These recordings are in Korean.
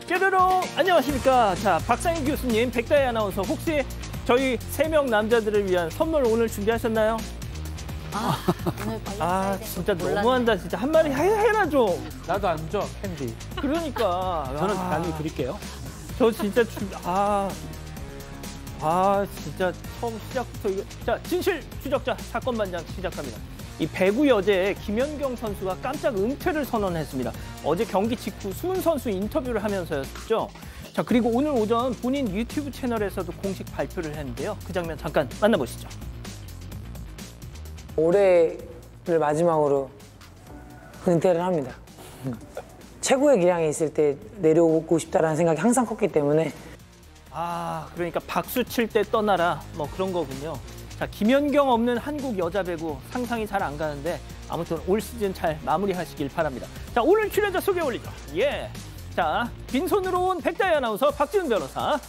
뾰로롱 안녕하십니까. 자, 박상희 교수님, 백다희 아나운서, 혹시 저희 3명 남자들을 위한 선물 오늘 준비하셨나요? 오늘 진짜 너무한다. 진짜 한 마리 해라 좀. 나도 안 줘, 캔디. 그러니까. 저는 나중에 드릴게요. 저 진짜 진짜 처음 시작부터 이거. 자, 진실 추적자 사건 반장 시작합니다. 이 배구 여제 김연경 선수가 깜짝 은퇴를 선언했습니다. 어제 경기 직후 숨은 선수 인터뷰를 하면서였죠. 자, 그리고 오늘 오전 본인 유튜브 채널에서도 공식 발표를 했는데요. 그 장면 잠깐 만나보시죠. 올해를 마지막으로 은퇴를 합니다. 최고의 기량이 있을 때 내려오고 싶다라는 생각이 항상 컸기 때문에. 그러니까 박수 칠 때 떠나라, 뭐 그런 거군요. 자, 김연경 없는 한국 여자 배구 상상이 잘 안 가는데 아무튼 올 시즌 잘 마무리하시길 바랍니다. 자, 오늘 출연자 소개해 올리죠. 자, 빈손으로 온 백다희 아나운서, 박지훈 변호사.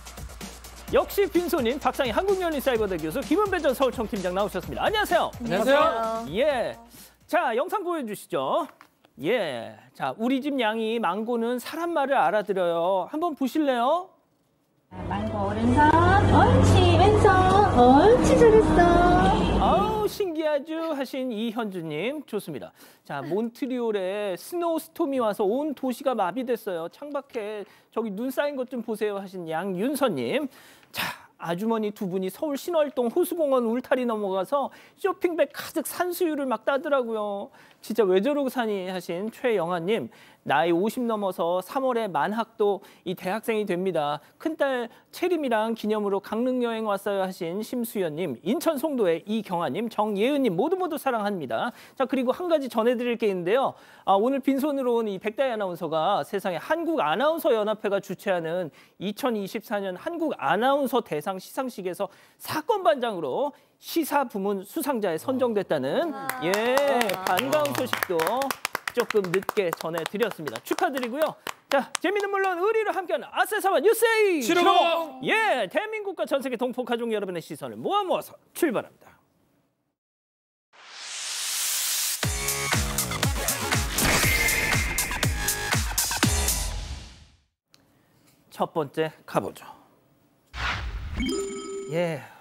역시 빈손인 박상희 한국연희사이버대 교수, 김은배 전 서울청 팀장 나오셨습니다. 안녕하세요. 안녕하세요. 자, 영상 보여주시죠. 자, 우리 집 양이 망고는 사람 말을 알아들어요. 한번 보실래요? 망고 오른손, 옳지, 왼손, 옳지, 잘했어. 아우, 신기하죠 하신 이현주님, 좋습니다. 자, 몬트리올에 스노우스톰이 와서 온 도시가 마비됐어요. 창밖에 저기 눈 쌓인 것 좀 보세요 하신 양윤서님. 자, 아주머니 두 분이 서울 신월동 호수공원 울타리 넘어가서 쇼핑백 가득 산수유를 막 따더라고요. 진짜 왜 저러고 사니 하신 최영아님. 나이 50 넘어서 3월에 만학도 이 대학생이 됩니다. 큰딸 채림이랑 기념으로 강릉 여행 왔어요 하신 심수연님. 인천 송도의 이경아님, 정예은님 모두 사랑합니다. 자, 그리고 한 가지 전해드릴 게 있는데요. 오늘 빈손으로 온 이 백다희 아나운서가 세상에 한국 아나운서 연합회가 주최하는 2024년 한국 아나운서 대상 시상식에서 사건 반장으로 시사 부문 수상자에 선정됐다는 반가운 소식도 조금 늦게 전해드렸습니다. 축하드리고요. 자, 재미는 물론 의리로 함께하는 아세사와 뉴스에이 치르고! 대한민국과 전 세계 동포 가족 여러분의 시선을 모아서 출발합니다. 첫 번째 가보죠.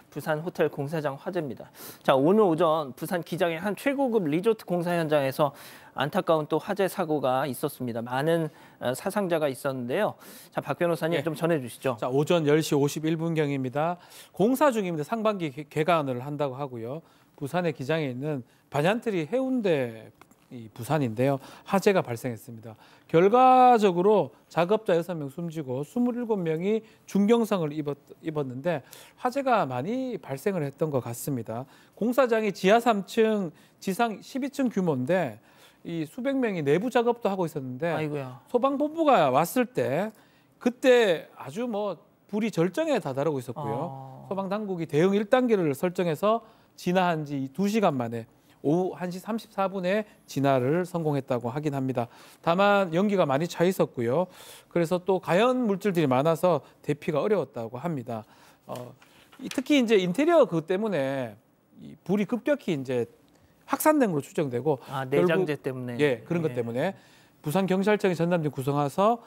부산 호텔 공사장 화재입니다. 자, 오늘 오전 부산 기장의 한 최고급 리조트 공사 현장에서 안타까운 또 화재 사고가 있었습니다. 많은 사상자가 있었는데요. 자, 박 변호사님 좀 전해주시죠. 자, 오전 10시 51분경입니다. 공사 중입니다. 상반기 개관을 한다고 하고요. 부산의 기장에 있는 반얀트리 해운대 부산인데요. 화재가 발생했습니다. 결과적으로 작업자 6명 숨지고 27명이 중경상을 입었는데 화재가 많이 발생을 했던 것 같습니다. 공사장이 지하 3층, 지상 12층 규모인데 이 수백 명이 내부 작업도 하고 있었는데 소방본부가 왔을 때 그때 아주 불이 절정에 다다르고 있었고요. 소방당국이 대응 1단계를 설정해서 진화한 지 2시간 만에 오후 1시 34분에 진화를 성공했다고 하긴 합니다. 다만 연기가 많이 차 있었고요. 그래서 또 가연 물질들이 많아서 대피가 어려웠다고 합니다. 특히 이제 인테리어 그것 때문에 이 불이 급격히 이제 확산된 걸로 추정되고 내장재 때문에 그런 것 때문에 부산 경찰청이 전담팀 구성해서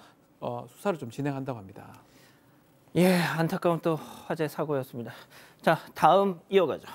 수사를 좀 진행한다고 합니다. 안타까운 또 화재 사고였습니다. 자, 다음 이어가죠.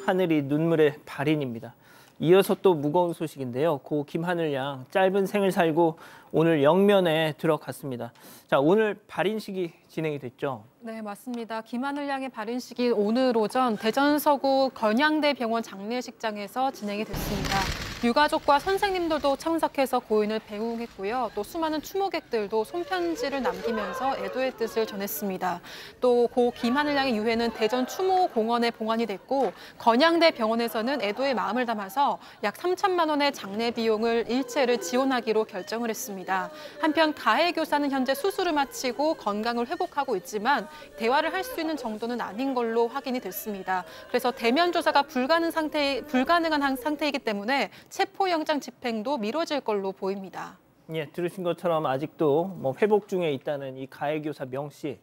하늘이 눈물의 발인입니다. 이어서 또 무거운 소식인데요. 고 김하늘 양 짧은 생을 살고 오늘 영면에 들어갔습니다. 자, 오늘 발인식이 진행이 됐죠. 네, 맞습니다. 김하늘 양의 발인식이 오늘 오전 대전 서구 건양대병원 장례식장에서 진행이 됐습니다. 유가족과 선생님들도 참석해서 고인을 배웅했고요. 또 수많은 추모객들도 손편지를 남기면서 애도의 뜻을 전했습니다. 또 고 김하늘 양의 유해는 대전 추모공원에 봉안이 됐고 건양대병원에서는 애도의 마음을 담아서 약 3천만 원의 장례 비용을 일체를 지원하기로 결정을 했습니다. 한편 가해 교사는 현재 수술을 마치고 건강을 회복하고 있지만 대화를 할 수 있는 정도는 아닌 걸로 확인이 됐습니다. 그래서 대면 조사가 불가능한 상태이기 때문에 체포영장 집행도 미뤄질 걸로 보입니다. 들으신 것처럼 아직도 회복 중에 있다는 이 가해 교사 명 씨.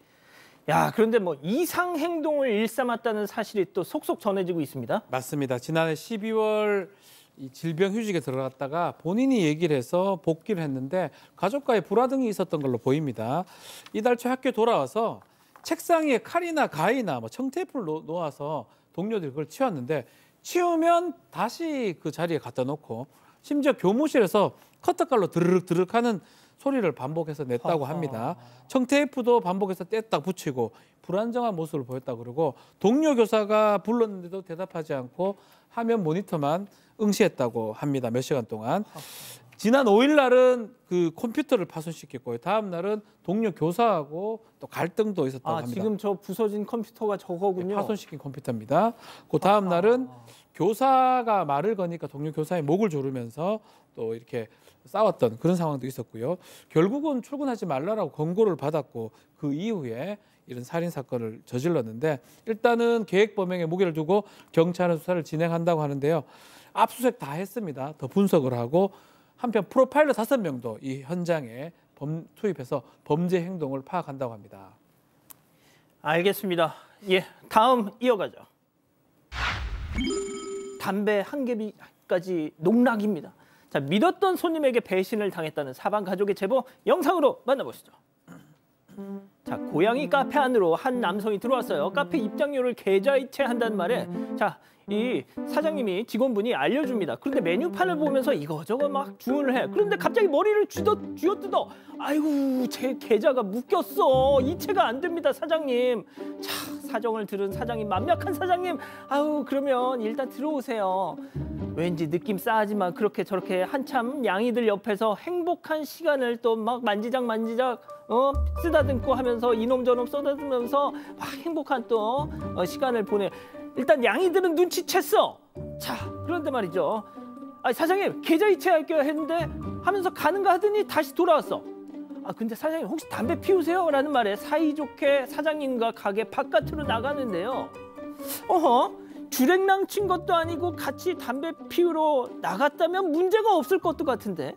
그런데 이상 행동을 일삼았다는 사실이 또 속속 전해지고 있습니다. 맞습니다. 지난해 12월 이 질병휴직에 들어갔다가 본인이 얘기를 해서 복귀를 했는데 가족과의 불화등이 있었던 걸로 보입니다. 이달 초 학교에 돌아와서 책상 위에 칼이나 가위나 뭐 청테이프를 놓아서 동료들이 그걸 치웠는데 치우면 다시 그 자리에 갖다 놓고 심지어 교무실에서 커터칼로 드르륵 하는 소리를 반복해서 냈다고 합니다. 청테이프도 반복해서 뗐다 붙이고 불안정한 모습을 보였다고 그러고 동료 교사가 불렀는데도 대답하지 않고 화면 모니터만 응시했다고 합니다. 몇 시간 동안. 지난 5일 날은 그 컴퓨터를 파손시켰고요. 다음 날은 동료 교사하고 또 갈등도 있었다고 합니다. 지금 저 부서진 컴퓨터가 저거군요. 네, 파손시킨 컴퓨터입니다. 그 다음 날은 교사가 말을 거니까 동료 교사의 목을 조르면서 또 이렇게 싸웠던 그런 상황도 있었고요. 결국은 출근하지 말라라고 권고를 받았고 그 이후에 이런 살인 사건을 저질렀는데 일단은 계획 범행에 무게를 두고 경찰은 수사를 진행한다고 하는데요. 압수수색 다 했습니다. 더 분석을 하고 한편 프로파일러 5명도 이 현장에 투입해서 범죄 행동을 파악한다고 합니다. 알겠습니다. 예, 다음 이어가죠. 담배 한 개비까지 농락입니다. 자, 믿었던 손님에게 배신을 당했다는 사방 가족의 제보 영상으로 만나보시죠. 자, 고양이 카페 안으로 한 남성이 들어왔어요. 카페 입장료를 계좌이체한다는 말에 자, 이 사장님이 직원분이 알려줍니다. 그런데 메뉴판을 보면서 이거저거 막 주문을 해. 그런데 갑자기 머리를 쥐어뜯어. 아이고, 제 계좌가 묶였어. 이체가 안 됩니다, 사장님. 자, 사정을 들은 사장님, 만약한 사장님. 아유, 그러면 일단 들어오세요. 왠지 느낌 싸하지만 그렇게 저렇게 한참 양이들 옆에서 행복한 시간을 또 막 만지작 쓰다듬고 하면서 이놈저놈 쏟아들면서 막 행복한 또 시간을 보내. 일단 양이들은 눈치챘어. 자, 그런데 말이죠. 사장님 계좌 이체할게요 했는데 하면서 가는가 하더니 다시 돌아왔어. 근데 사장님 혹시 담배 피우세요? 라는 말에 사이좋게 사장님과 가게 바깥으로 나가는데요. 주랭랑 친 것도 아니고 같이 담배 피우러 나갔다면 문제가 없을 것도 같은데.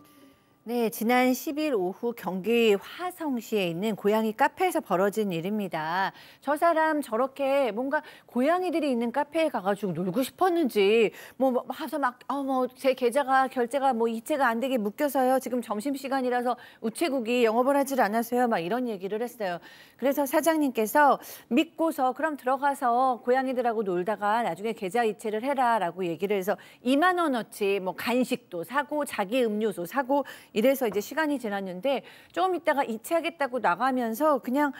네, 지난 10일 오후 경기 화성시에 있는 고양이 카페에서 벌어진 일입니다. 저 사람 저렇게 뭔가 고양이들이 있는 카페에 가가지고 놀고 싶었는지 와서 제 계좌가 결제가 이체가 안 되게 묶여서요. 지금 점심시간이라서 우체국이 영업을 하질 않아서요. 막 이런 얘기를 했어요. 그래서 사장님께서 믿고서 그럼 들어가서 고양이들하고 놀다가 나중에 계좌 이체를 해라라고 얘기를 해서 2만 원어치 간식도 사고 자기 음료수 사고 이래서 이제 시간이 지났는데 조금 있다가 이체하겠다고 나가면서 그냥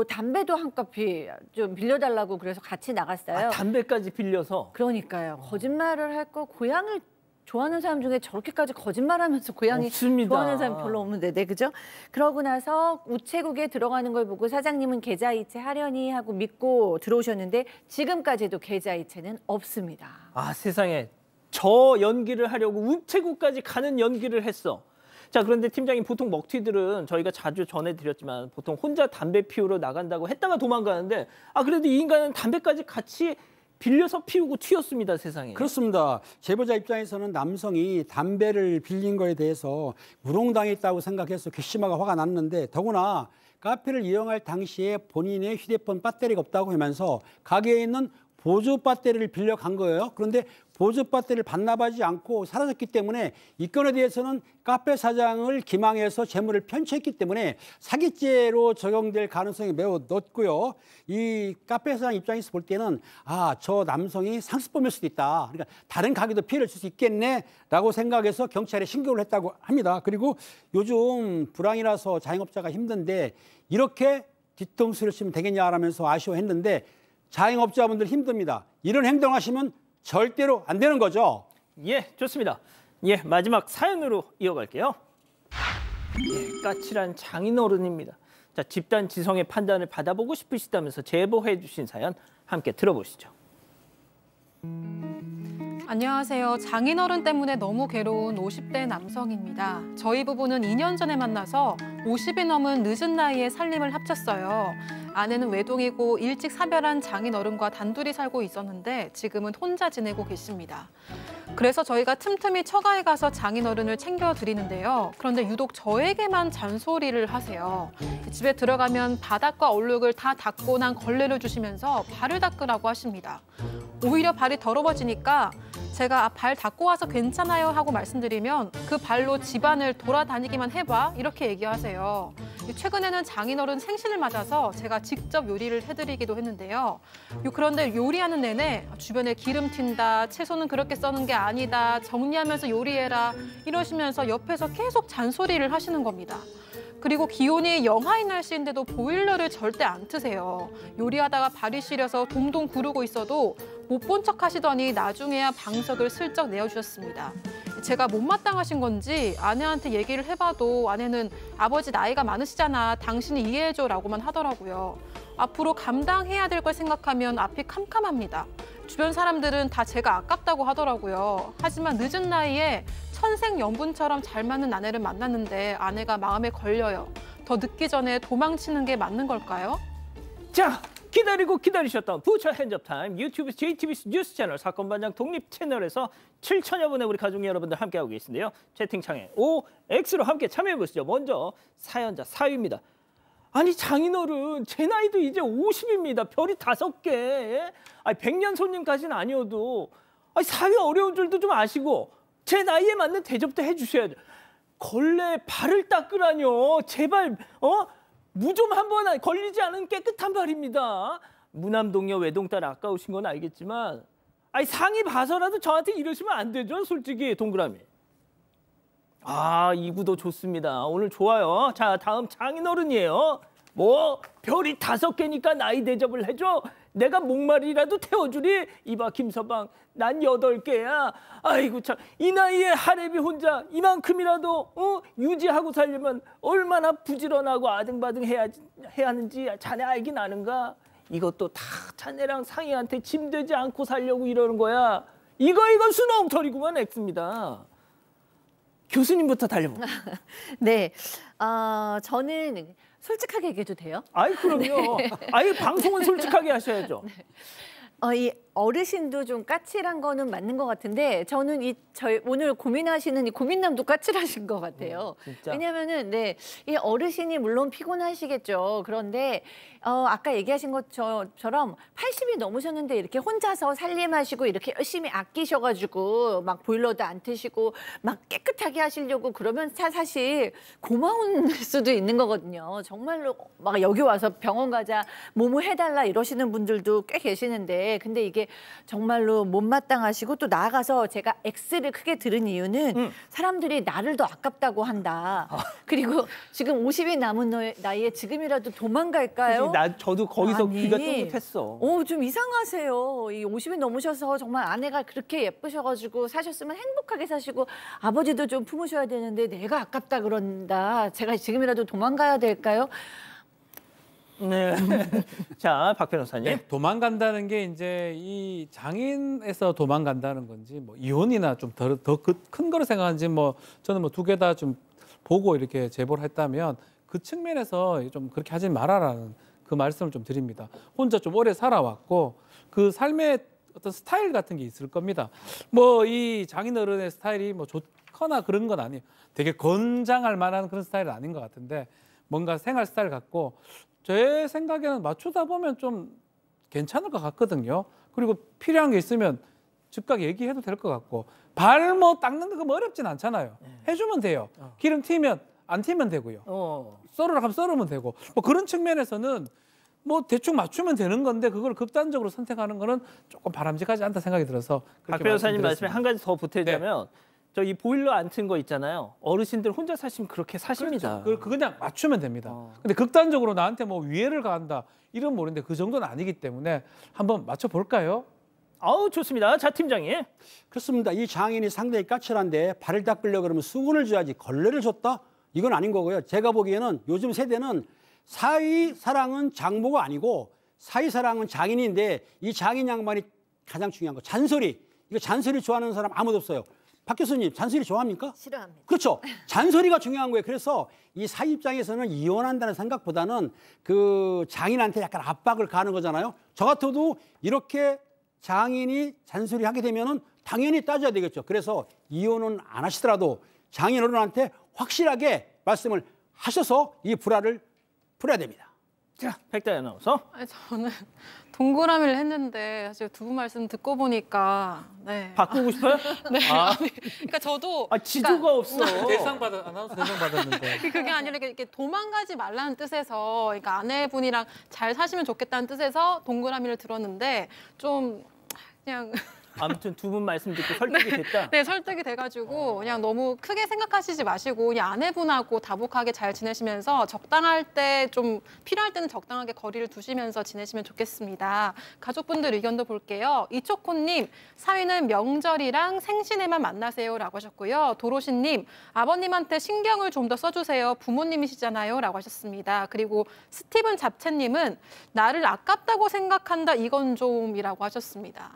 담배도 한 커피 좀 빌려달라고 그래서 같이 나갔어요. 담배까지 빌려서? 그러니까요. 거짓말을 할 거 고양이를 좋아하는 사람 중에 저렇게까지 거짓말하면서 고양이 없습니다. 좋아하는 사람 별로 없는데, 네, 그죠? 그러고 나서 우체국에 들어가는 걸 보고 사장님은 계좌 이체하려니 하고 믿고 들어오셨는데 지금까지도 계좌 이체는 없습니다. 세상에. 저 연기를 하려고 우체국까지 가는 연기를 했어. 자, 그런데 팀장님, 보통 먹튀들은 저희가 자주 전해드렸지만 보통 혼자 담배 피우러 나간다고 했다가 도망가는데 그래도 이 인간은 담배까지 같이 빌려서 피우고 튀었습니다, 세상에. 그렇습니다. 제보자 입장에서는 남성이 담배를 빌린 거에 대해서 우롱당했다고 생각해서 괘씸하고 화가 났는데 더구나 카페를 이용할 당시에 본인의 휴대폰 배터리가 없다고 하면서 가게에 있는 보조 배터리를 빌려 간 거예요. 그런데 보조 배터리를 반납하지 않고 사라졌기 때문에 이 건에 대해서는 카페 사장을 기망해서 재물을 편취했기 때문에 사기죄로 적용될 가능성이 매우 높고요. 이 카페 사장 입장에서 볼 때는 저 남성이 상습범일 수도 있다. 그러니까 다른 가게도 피해를 줄 수 있겠네라고 생각해서 경찰에 신고를 했다고 합니다. 그리고 요즘 불황이라서 자영업자가 힘든데 이렇게 뒤통수를 치면 되겠냐라면서 아쉬워했는데 자영업자분들 힘듭니다. 이런 행동하시면 절대로 안 되는 거죠. 예, 좋습니다. 예, 마지막 사연으로 이어갈게요. 예, 까칠한 장인어른입니다. 자, 집단 지성의 판단을 받아보고 싶으시다면서 제보해 주신 사연 함께 들어보시죠. 안녕하세요. 장인어른 때문에 너무 괴로운 50대 남성입니다. 저희 부부는 2년 전에 만나서 50이 넘은 늦은 나이에 살림을 합쳤어요. 아내는 외동이고 일찍 사별한 장인어른과 단둘이 살고 있었는데 지금은 혼자 지내고 계십니다. 그래서 저희가 틈틈이 처가에 가서 장인어른을 챙겨드리는데요. 그런데 유독 저에게만 잔소리를 하세요. 집에 들어가면 바닥과 얼룩을 다 닦고 난 걸레를 주시면서 발을 닦으라고 하십니다. 오히려 발이 더러워지니까 제가 발 닦고 와서 괜찮아요 하고 말씀드리면 그 발로 집안을 돌아다니기만 해봐 이렇게 얘기하세요. 최근에는 장인어른 생신을 맞아서 제가 직접 요리를 해드리기도 했는데요. 그런데 요리하는 내내 주변에 기름 튄다, 채소는 그렇게 써는 게 아니다, 정리하면서 요리해라 이러시면서 옆에서 계속 잔소리를 하시는 겁니다. 그리고 기온이 영하인 날씨인데도 보일러를 절대 안 트세요. 요리하다가 발이 시려서 동동 구르고 있어도 못 본 척 하시더니 나중에야 방석을 슬쩍 내어주셨습니다. 제가 못마땅하신 건지 아내한테 얘기를 해봐도 아내는 아버지 나이가 많으시잖아, 당신이 이해해줘라고만 하더라고요. 앞으로 감당해야 될 걸 생각하면 앞이 캄캄합니다. 주변 사람들은 다 제가 아깝다고 하더라고요. 하지만 늦은 나이에 천생연분처럼 잘 맞는 아내를 만났는데 아내가 마음에 걸려요. 더 늦기 전에 도망치는 게 맞는 걸까요? 자, 기다리고 기다리셨던 부처 핸즈업타임 유튜브 JTBC 뉴스 채널 사건반장 독립 채널에서 7천여 분의 우리 가족 여러분들 함께하고 계신데요. 채팅창에 OX로 함께 참여해보시죠. 먼저 사연자 사유입니다. 아니 장인어른 제 나이도 이제 50입니다. 별이 5개. 아니 100년 손님까지는 아니어도 아니 사위 어려운 줄도 좀 아시고 제 나이에 맞는 대접도 해주셔야죠. 걸레 발을 닦으라뇨. 제발 무 좀 한번 걸리지 않은 깨끗한 발입니다. 무남동녀 외동딸 아까우신 건 알겠지만 아니 상의 봐서라도 저한테 이러시면 안 되죠. 솔직히 동그라미. 아, 이 구도 좋습니다. 오늘 좋아요. 자, 다음 장인어른이에요. 뭐 별이 5개니까 나이 대접을 해줘. 내가 목말이라도 태워주리. 이봐 김서방, 난 8개야. 아이고 참, 이 나이에 하랩이 혼자 이만큼이라도 유지하고 살려면 얼마나 부지런하고 아등바등 해야 하는지 자네 알긴 아는가? 이것도 다 자네랑 상희한테 짐되지 않고 살려고 이러는 거야. 이거 수렁털이구만 X입니다. 교수님부터 달려볼게요. 네, 저는 솔직하게 얘기해도 돼요? 아이 그럼요. 아이 방송은 솔직하게 하셔야죠. 이 어르신도 좀 까칠한 거는 맞는 것 같은데 저는 오늘 고민하시는 이 고민남도 까칠하신 것 같아요. 진짜? 왜냐하면은 네, 이 어르신이 물론 피곤하시겠죠. 그런데 아까 얘기하신 것처럼 80이 넘으셨는데 이렇게 혼자서 살림하시고 이렇게 열심히 아끼셔가지고 막 보일러도 안 트시고 막 깨끗하게 하시려고 그러면 사실 고마운 수도 있는 거거든요. 정말로 막 여기 와서 병원 가자, 뭐뭐 해달라 이러시는 분들도 꽤 계시는데 근데 이게 정말로 못마땅하시고 또 나아가서 제가 X를 크게 들은 이유는 사람들이 나를 더 아깝다고 한다. 그리고 지금 50이 남은 나이에 지금이라도 도망갈까요? 저도 거기서 아니, 귀가 쫑긋했어. 좀 이상하세요. 이 50이 넘으셔서 정말 아내가 그렇게 예쁘셔가지고 사셨으면 행복하게 사시고 아버지도 좀 품으셔야 되는데 내가 아깝다 그런다. 제가 지금이라도 도망가야 될까요? 네. 자, 박 변호사님. 네, 도망간다는 게 이제 이 장인에서 도망간다는 건지 뭐 이혼이나 좀 더 큰 거로 생각하는지 뭐 저는 뭐 2개 다 좀 보고 이렇게 제보를 했다면 그 측면에서 좀 그렇게 하지 말아라는 그 말씀을 좀 드립니다. 혼자 좀 오래 살아왔고 그 삶의 어떤 스타일 같은 게 있을 겁니다. 뭐 이 장인어른의 스타일이 뭐 좋거나 그런 건 아니에요. 되게 건장할 만한 그런 스타일은 아닌 것 같은데 뭔가 생활 스타일 같고 제 생각에는 맞추다 보면 좀 괜찮을 것 같거든요. 그리고 필요한 게 있으면 즉각 얘기해도 될 것 같고 발 뭐 닦는 거 뭐 어렵진 않잖아요. 해주면 돼요. 기름 튀면 안 튀면 되고요. 썰으라 하면 썰으면 되고 뭐 그런 측면에서는 뭐 대충 맞추면 되는 건데 그걸 극단적으로 선택하는 거는 조금 바람직하지 않다 생각이 들어서 박 변호사님 말씀에 한 가지 더 보태자면 저 이 보일러 안 튼 거 있잖아요. 어르신들 혼자 사시면 그렇게 사십니다. 그렇죠. 그냥 맞추면 됩니다. 근데 극단적으로 나한테 뭐 위해를 가한다 이런 모르는데 그 정도는 아니기 때문에 한번 맞춰볼까요? 아우 좋습니다. 자 팀장님. 그렇습니다. 이 장인이 상당히 까칠한데 발을 닦으려고 그러면 수건을 줘야지 걸레를 줬다? 이건 아닌 거고요. 제가 보기에는 요즘 세대는 사위 사랑은 장모가 아니고 사위 사랑은 장인인데 이 장인 양반이 가장 중요한 거 잔소리. 이거 잔소리 좋아하는 사람 아무도 없어요. 박 교수님 잔소리 좋아합니까? 싫어합니다. 그렇죠. 잔소리가 중요한 거예요. 그래서 이 사위 입장에서는 이혼한다는 생각보다는 그 장인한테 약간 압박을 가하는 거잖아요. 저 같아도 이렇게 장인이 잔소리하게 되면은 당연히 따져야 되겠죠. 그래서 이혼은 안 하시더라도 장인어른한테 확실하게 말씀을 하셔서 이 불화를 풀어야 됩니다. 자, 백다희 아나운서. 아니, 저는 동그라미를 했는데 사실 두 분 말씀 듣고 보니까 네. 바꾸고 싶어요? 네. 아. 아니, 그러니까 저도 지조가 없어. 아나운서 대상 받았는데. 그게 아니라 이렇게 도망가지 말라는 뜻에서 그러니까 아내분이랑 잘 사시면 좋겠다는 뜻에서 동그라미를 들었는데 좀 그냥 아무튼 두 분 말씀 듣고 설득이 됐다. 네, 설득이 돼가지고 그냥 너무 크게 생각하시지 마시고 그냥 아내분하고 다복하게 잘 지내시면서 적당할 때 좀 필요할 때는 적당하게 거리를 두시면서 지내시면 좋겠습니다. 가족분들 의견도 볼게요. 이초코님, 사위는 명절이랑 생신에만 만나세요라고 하셨고요. 도로시님, 아버님한테 신경을 좀 더 써주세요. 부모님이시잖아요. 라고 하셨습니다. 그리고 스티븐 잡채님은 나를 아깝다고 생각한다 이건 좀이라고 하셨습니다.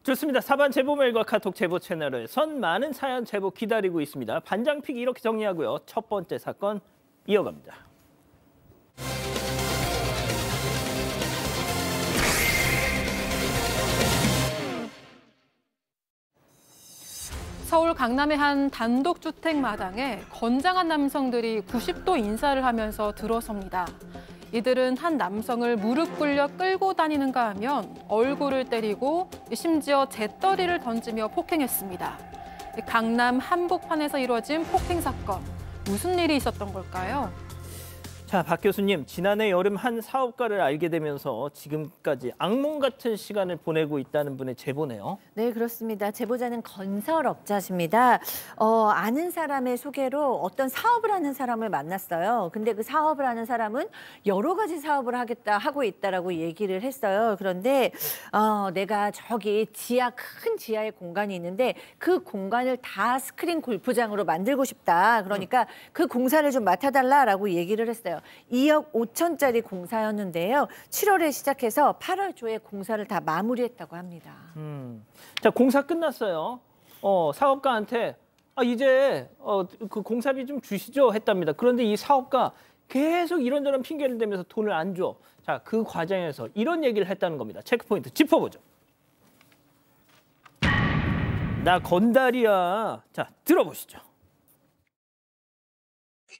좋습니다. 사반 제보 메일과 카톡 제보 채널에선 많은 사연 제보 기다리고 있습니다. 반장픽 이렇게 정리하고요. 첫 번째 사건 이어갑니다. 서울 강남의 한 단독주택 마당에 건장한 남성들이 90도 인사를 하면서 들어섭니다. 이들은 한 남성을 무릎 꿇려 끌고 다니는가 하면 얼굴을 때리고 심지어 재떨이를 던지며 폭행했습니다. 강남 한복판에서 이루어진 폭행 사건, 무슨 일이 있었던 걸까요? 자, 박 교수님, 지난해 여름 한 사업가를 알게 되면서 지금까지 악몽 같은 시간을 보내고 있다는 분의 제보네요. 네, 그렇습니다. 제보자는 건설업자십니다. 아는 사람의 소개로 어떤 사업을 하는 사람을 만났어요. 근데 그 사업을 하는 사람은 여러 가지 사업을 하고 있다라고 얘기를 했어요. 그런데 내가 저기 큰 지하의 공간이 있는데 그 공간을 다 스크린 골프장으로 만들고 싶다. 그러니까 그 공사를 좀 맡아달라라고 얘기를 했어요. 2억 5천짜리 공사였는데요. 7월에 시작해서 8월 초에 공사를 다 마무리했다고 합니다. 자, 공사 끝났어요. 사업가한테 이제 그 공사비 좀 주시죠 했답니다. 그런데 이 사업가 계속 이런저런 핑계를 대면서 돈을 안 줘. 자, 그 과정에서 이런 얘기를 했다는 겁니다. 체크포인트 짚어보죠. 나 건달이야. 자, 들어보시죠.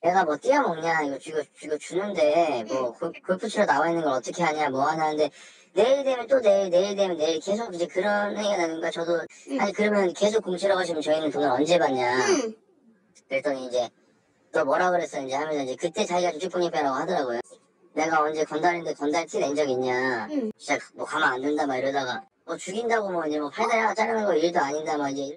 내가 뭐 띄어먹냐 이거 주는데 뭐 골프 치러 나와 있는 걸 어떻게 하냐 뭐 하나 하는데 내일 되면 또 내일 되면 내일 계속 이제 그런 얘기가 나니까 저도 아니 그러면 계속 공치러 가시면 저희는 돈을 언제 받냐 그랬더니 이제 너 뭐라 그랬어 이제 하면서 이제 그때 자기가 주식폭력 빼라고 하더라고요. 내가 언제 건달인데 건달 티 낸 적 있냐 진짜 뭐 가만 안 둔다 막 이러다가 뭐 죽인다고 뭐 이제 뭐 팔다리 하나 자르는 거 일도 아닌다 막 이제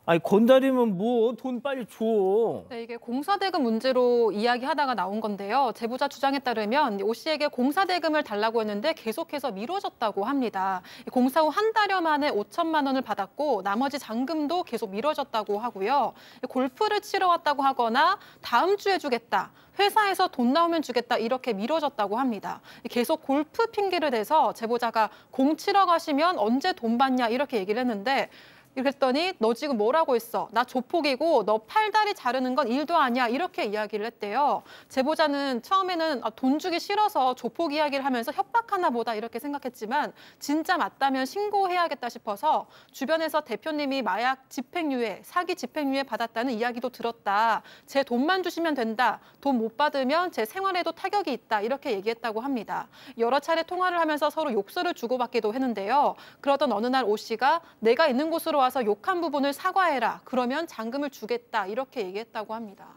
아니 건달이면 뭐 돈 빨리 줘. 네, 이게 공사대금 문제로 이야기하다가 나온 건데요. 제보자 주장에 따르면 오 씨에게 공사대금을 달라고 했는데 계속해서 미뤄졌다고 합니다. 공사 후 한 달여 만에 5천만 원을 받았고 나머지 잔금도 계속 미뤄졌다고 하고요. 골프를 치러 왔다고 하거나 다음 주에 주겠다. 회사에서 돈 나오면 주겠다 이렇게 미뤄졌다고 합니다. 계속 골프 핑계를 대서 제보자가 공 치러 가시면 언제 돈 받냐 이렇게 얘기를 했는데 그랬더니 너 지금 뭐라고 했어? 나 조폭이고 너 팔다리 자르는 건 일도 아니야. 이렇게 이야기를 했대요. 제보자는 처음에는 돈 주기 싫어서 조폭 이야기를 하면서 협박하나 보다 이렇게 생각했지만 진짜 맞다면 신고해야겠다 싶어서 주변에서 대표님이 마약 집행유예, 사기 집행유예 받았다는 이야기도 들었다. 제 돈만 주시면 된다. 돈 못 받으면 제 생활에도 타격이 있다. 이렇게 얘기했다고 합니다. 여러 차례 통화를 하면서 서로 욕설을 주고받기도 했는데요. 그러던 어느 날 오 씨가 내가 있는 곳으로 와서 욕한 부분을 사과해라. 그러면 잔금을 주겠다. 이렇게 얘기했다고 합니다.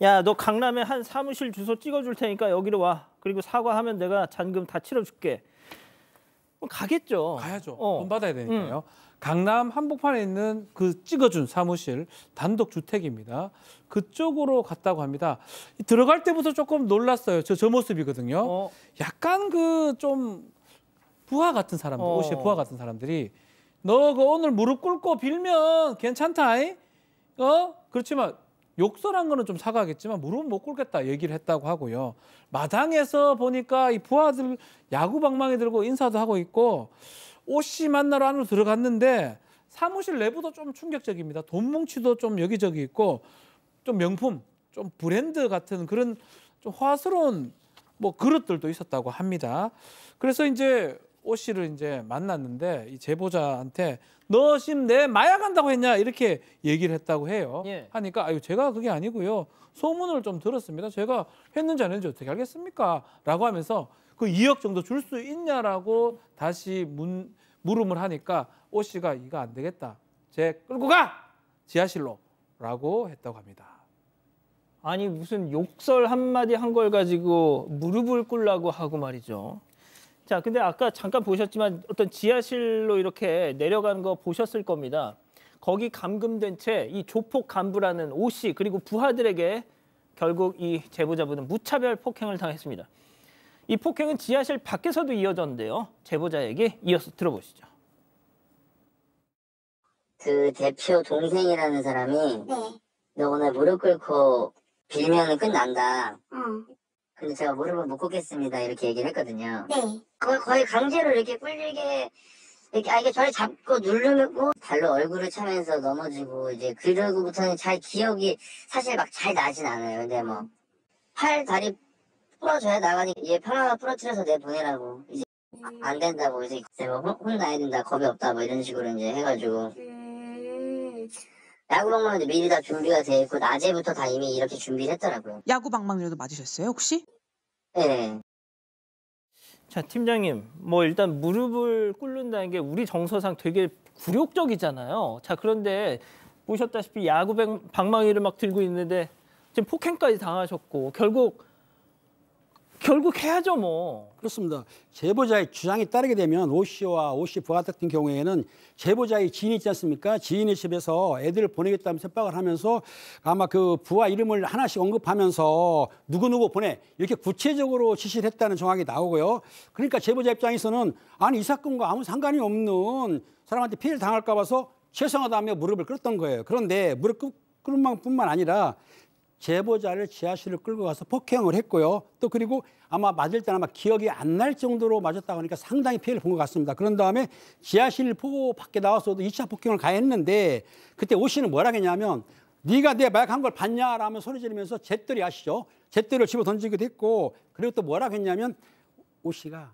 야, 너 강남에 한 사무실 주소 찍어줄 테니까 여기로 와. 그리고 사과하면 내가 잔금 다 치러줄게. 가겠죠. 가야죠. 돈 받아야 되니까요. 강남 한복판에 있는 그 찍어준 사무실 단독 주택입니다. 그쪽으로 갔다고 합니다. 들어갈 때부터 조금 놀랐어요. 저 모습이거든요. 약간 그 좀 부하 같은 사람들, 옷이 부하 같은 사람들이 너 그 오늘 무릎 꿇고 빌면 괜찮다잉? 그렇지만 욕설한 거는 좀 사과하겠지만 무릎은 못 꿇겠다 얘기를 했다고 하고요. 마당에서 보니까 이 부하들 야구방망이 들고 인사도 하고 있고 옷씨 만나러 안으로 들어갔는데 사무실 내부도 좀 충격적입니다. 돈 뭉치도 좀 여기저기 있고 좀 명품, 좀 브랜드 같은 그런 좀 화스러운 뭐 그릇들도 있었다고 합니다. 그래서 이제 오 씨를 이제 만났는데 이 제보자한테 너 지금 내 마약한다고 했냐 이렇게 얘기를 했다고 해요. 예. 하니까 아유 제가 그게 아니고요. 소문을 좀 들었습니다. 제가 했는지 안 했는지 어떻게 알겠습니까? 라고 하면서 그 2억 정도 줄 수 있냐라고 다시 물음을 하니까 오 씨가 이거 안 되겠다. 쟤 끌고 가! 지하실로 라고 했다고 합니다. 아니 무슨 욕설 한마디 한 걸 가지고 무릎을 꿇라고 하고 말이죠. 자, 근데 아까 잠깐 보셨지만 어떤 지하실로 이렇게 내려가는 거 보셨을 겁니다. 거기 감금된 채 이 조폭 간부라는 오 씨 그리고 부하들에게 결국 이 제보자분은 무차별 폭행을 당했습니다. 이 폭행은 지하실 밖에서도 이어졌는데요. 제보자 얘기 이어서 들어보시죠. 그 대표 동생이라는 사람이 너 오늘 무릎 꿇고 빌면은 끝난다. 근데 제가 무릎을 못 꿇겠습니다. 이렇게 얘기를 했거든요. 거의 강제로 이렇게 꿀리게 이게 저를 잡고 누르고 발로 얼굴을 차면서 넘어지고 이제 그러고부터는 잘 기억이 사실 막 잘 나진 않아요. 근데 뭐 팔 다리 부러져야 나가니 얘 편하게 부러뜨려서 내보내라고 이제 안 된다고 이제 뭐 혼나야 된다 겁이 없다 뭐 이런 식으로 이제 해가지고 야구 방망이도 미리 다 준비가 돼 있고 낮에부터 다 이미 이렇게 준비를 했더라고요. 야구 방망이라도 맞으셨어요 혹시? 네. 자, 팀장님, 뭐 일단 무릎을 꿇는다는 게 우리 정서상 되게 굴욕적이잖아요. 자, 그런데 보셨다시피 야구 방망이를 막 들고 있는데 지금 폭행까지 당하셨고 결국 해야죠 뭐. 그렇습니다. 제보자의 주장에 따르게 되면 오 씨와 오 씨 부하 같은 경우에는 제보자의 지인이 있지 않습니까? 지인의 집에서 애들을 보내겠다는 협박을 하면서 아마 그 부하 이름을 하나씩 언급하면서 누구누구 보내 이렇게 구체적으로 지시를 했다는 정황이 나오고요. 그러니까 제보자 입장에서는 아니 이 사건과 아무 상관이 없는 사람한테 피해를 당할까 봐서 죄송하다며 무릎을 꿇었던 거예요. 그런데 무릎 꿇은 뿐만 아니라 제보자를 지하실로 끌고 가서 폭행을 했고요. 또 그리고 아마 맞을 때는 아마 기억이 안 날 정도로 맞았다고 하니까 상당히 피해를 본 것 같습니다. 그런 다음에 지하실 보고 밖에 나와서도 2차 폭행을 가했는데 그때 오 씨는 뭐라 했냐면 네가 내 마약한 걸 봤냐? 라며 소리 지르면서 잿더리 아시죠? 잿더리를 집어 던지기도 했고 그리고 또 뭐라 했냐면 오 씨가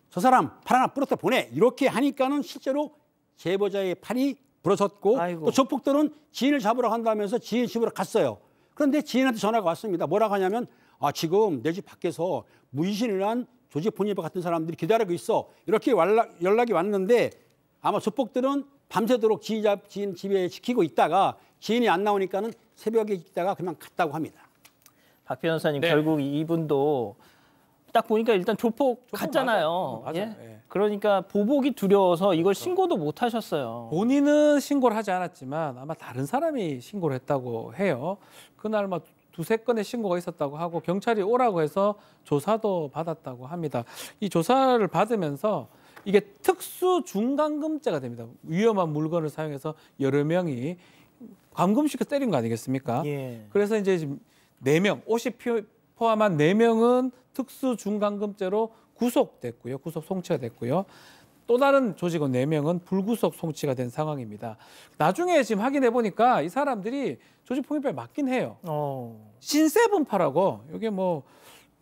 저 사람 팔 하나 부러뜨려 보내 이렇게 하니까는 실제로 제보자의 팔이 부러졌고 아이고. 또 조폭들은 지인을 잡으러 간다면서 지인 집으로 갔어요. 그런데 지인한테 전화가 왔습니다. 뭐라고 하냐면 지금 내 집 밖에서 문신을 한 조지 포니버 같은 사람들이 기다리고 있어. 이렇게 연락이 왔는데 아마 조폭들은 밤새도록 지인 집에 지키고 있다가 지인이 안 나오니까는 새벽에 있다가 그냥 갔다고 합니다. 박 변호사님 네. 결국 이분도 딱 보니까 일단 조폭 같잖아요. 맞아요. 예? 예. 그러니까 보복이 두려워서 이걸 신고도 못 하셨어요. 본인은 신고를 하지 않았지만 아마 다른 사람이 신고를 했다고 해요. 그날 막 두세 건의 신고가 있었다고 하고 경찰이 오라고 해서 조사도 받았다고 합니다. 이 조사를 받으면서 이게 특수 중감금죄가 됩니다. 위험한 물건을 사용해서 여러 명이 감금시켜 때린 거 아니겠습니까? 예. 그래서 이제 지금 4명, 50 포함한 4명은 특수 중감금죄로 구속됐고요. 구속 송치가 됐고요. 또 다른 조직원 4명은 불구속 송치가 된 상황입니다. 나중에 지금 확인해 보니까 이 사람들이 조직폭력배에 맞긴 해요. 신세분파라고 이게 뭐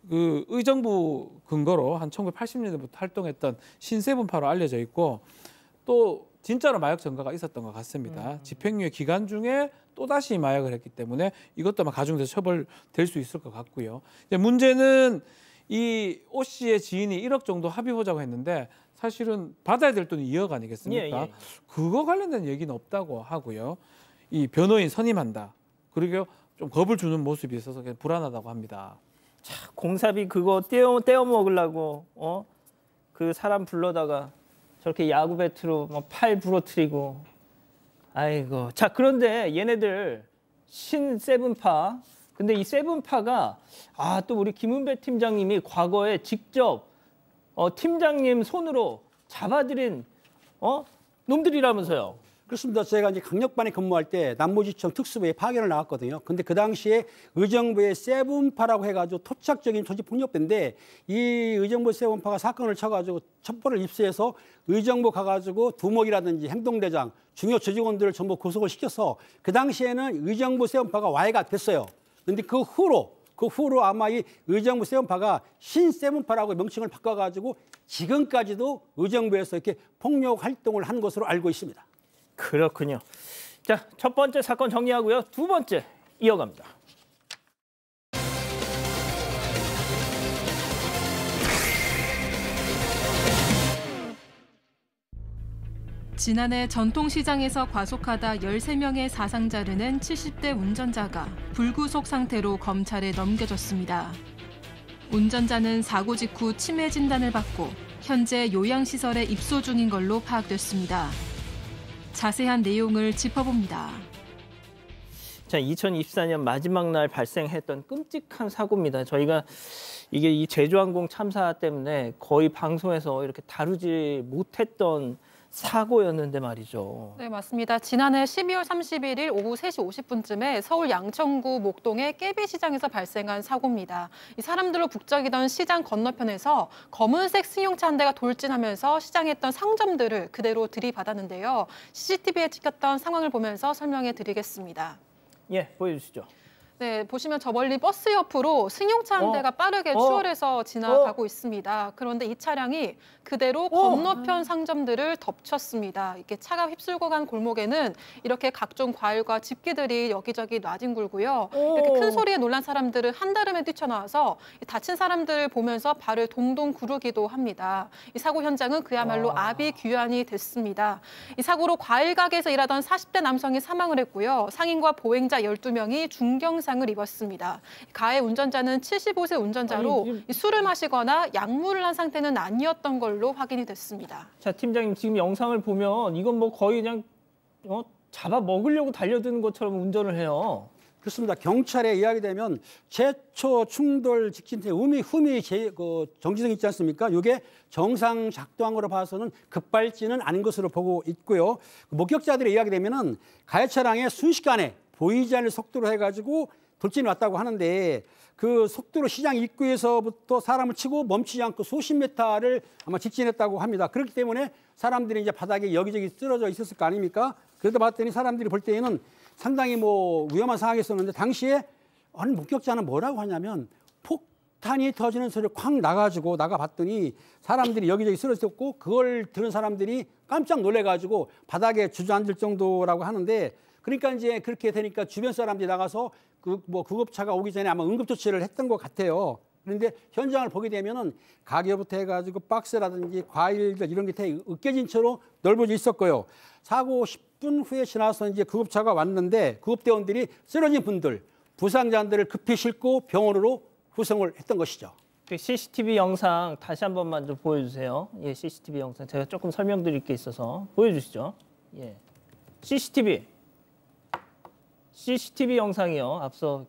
그 의정부 근거로 한 1980년대부터 활동했던 신세분파로 알려져 있고 또 진짜로 마약 전가가 있었던 것 같습니다. 집행유예 기간 중에 또다시 마약을 했기 때문에 이것도 아마 가중돼서 처벌될 수 있을 것 같고요. 이제 문제는 이 오 씨의 지인이 1억 정도 합의 보자고 했는데 사실은 받아야 될 돈이 2억 아니겠습니까? 예. 그거 관련된 얘기는 없다고 하고요. 이 변호인 선임한다. 그리고 좀 겁을 주는 모습이 있어서 불안하다고 합니다. 공사비 그거 떼어 먹으려고 그 사람 불러다가 저렇게 야구 배트로 뭐 팔 부러뜨리고 아이고. 자, 그런데 얘네들 신세븐파. 근데 이 세븐파가 또 우리 김은배 팀장님이 과거에 직접 팀장님 손으로 잡아들인 놈들이라면서요. 그렇습니다. 제가 이제 강력반에 근무할 때 남부지청 특수부에 파견을 나왔거든요. 근데 그 당시에 의정부의 세븐파라고 해가지고 토착적인 조직폭력배인데 이 의정부 세븐파가 사건을 쳐가지고 첩보를 입수해서 의정부 가가지고 두목이라든지 행동대장, 중요 조직원들을 전부 구속을 시켜서 그 당시에는 의정부 세븐파가 와해가 됐어요. 그런데 그 후로 그 후로 아마 이 의정부 세븐파가 신세븐파라고 명칭을 바꿔가지고 지금까지도 의정부에서 이렇게 폭력 활동을 한 것으로 알고 있습니다. 그렇군요. 자, 첫 번째 사건 정리하고요. 두 번째 이어갑니다. 지난해 전통시장에서 과속하다 13명의 사상자를 낸 70대 운전자가 불구속 상태로 검찰에 넘겨졌습니다. 운전자는 사고 직후 치매 진단을 받고 현재 요양시설에 입소 중인 걸로 파악됐습니다. 자세한 내용을 짚어봅니다. 자, 2024년 마지막 날 발생했던 끔찍한 사고입니다. 저희가 이게 이 제주항공 참사 때문에 거의 방송에서 이렇게 다루지 못했던 사고였는데 말이죠. 네, 맞습니다. 지난해 12월 31일 오후 3시 50분쯤에 서울 양천구 목동의 깨비시장에서 발생한 사고입니다. 이 사람들로 북적이던 시장 건너편에서 검은색 승용차 한 대가 돌진하면서 시장에 있던 상점들을 그대로 들이받았는데요. CCTV에 찍혔던 상황을 보면서 설명해 드리겠습니다. 예, 보여주시죠. 네, 보시면 저 멀리 버스 옆으로 승용차 한 대가 빠르게 추월해서 지나가고 있습니다. 그런데 이 차량이 그대로 건너편 상점들을 덮쳤습니다. 이렇게 차가 휩쓸고 간 골목에는 이렇게 각종 과일과 집기들이 여기저기 놔뒹굴고요. 이렇게 큰 소리에 놀란 사람들은 한달음에 뛰쳐나와서 다친 사람들을 보면서 발을 동동 구르기도 합니다. 이 사고 현장은 그야말로 아비규환이 됐습니다. 이 사고로 과일 가게에서 일하던 40대 남성이 사망을 했고요. 상인과 보행자 12명이 중경상을 입었습니다. 가해 운전자는 75세 운전자로 술을 마시거나 약물을 한 상태는 아니었던 걸로 확인이 됐습니다. 자, 팀장님 지금 영상을 보면 이건 뭐 거의 그냥 잡아 먹으려고 달려드는 것처럼 운전을 해요. 그렇습니다. 경찰에 이야기되면 제초 충돌 직진태 흠이 정지등 있지 않습니까? 이게 정상 작동한 거로 봐서는 급발진은 아닌 것으로 보고 있고요. 목격자들의 이야기되면은 가해 차량에 순식간에 보이지 않는 속도로 해가지고 돌진이 왔다고 하는데 그 속도로 시장 입구에서부터 사람을 치고 멈추지 않고 수십 미터를 아마 직진했다고 합니다. 그렇기 때문에 사람들이 이제 바닥에 여기저기 쓰러져 있었을 거 아닙니까? 그러다 봤더니 사람들이 볼 때에는 상당히 위험한 상황이었었는데 당시에 아니 목격자는 뭐라고 하냐면 폭탄이 터지는 소리를 쾅 나가지고 나가봤더니 사람들이 여기저기 쓰러졌고 그걸 들은 사람들이 깜짝 놀래가지고 바닥에 주저앉을 정도라고 하는데 그러니까 이제 그렇게 되니까 주변 사람들이 나가서 구급차가 오기 전에 아마 응급조치를 했던 것 같아요. 그런데 현장을 보게 되면은 가게부터 해가지고 박스라든지 과일들 이런 게 다 으깨진 채로 넓어져 있었고요. 사고 10분 후에 지나서 이제 구급차가 왔는데 구급대원들이 쓰러진 분들, 부상자들을 급히 싣고 병원으로 후송을 했던 것이죠. 그 CCTV 영상 다시 한 번만 좀 보여주세요. 예, CCTV 영상 제가 조금 설명드릴 게 있어서 보여주시죠. 예, CCTV 영상이요. 앞서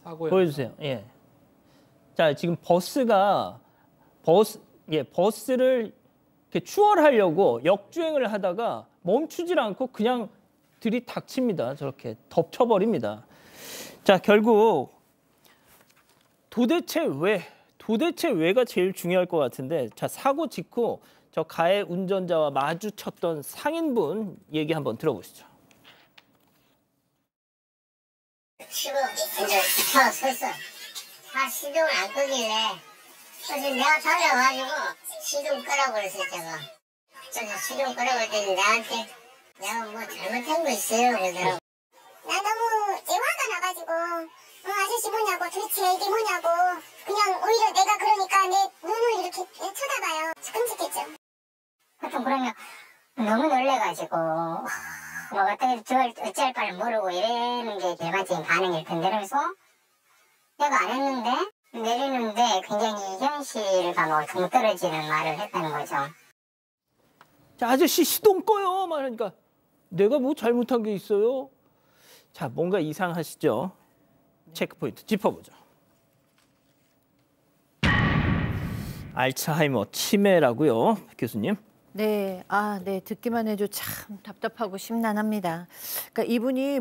보여주세요. 예. 자, 지금 버스를 이렇게 추월하려고 역주행을 하다가 멈추질 않고 그냥 들이닥칩니다. 저렇게 덮쳐버립니다. 자, 결국 도대체 왜가 제일 중요할 것 같은데, 자, 사고 직후 저 가해 운전자와 마주쳤던 상인분 얘기 한번 들어보시죠. 치고 이제 차 섰어. 차 시동을 안 끄길래 그래서 내가 달려가지고 시동 끄라고 그랬어 제가. 그래서 시동 끄라고 했더니 나한테 내가 뭐 잘못한 거 있어요 그러더라고. 나 너무 화가 나가지고 아저씨 뭐냐고 도대체 이게 뭐냐고 그냥 오히려 내가 그러니까 내 눈을 이렇게 쳐다봐요. 끔찍했죠. 보통 그러면 너무 놀래가지고 뭐 어찌할 바를 모르고 이러는 게 일반적인 반응일 텐데 그래서 내가 안 했는데 내리는데 굉장히 현실과 동떨어지는 말을 했다는 거죠. 자, 아저씨 시동 꺼요 말하니까 내가 뭐 잘못한 게 있어요? 자, 뭔가 이상하시죠? 체크포인트 짚어보죠. 알츠하이머 치매라고요, 교수님. 네, 네, 듣기만 해도 참 답답하고 심란합니다. 그러니까 이분이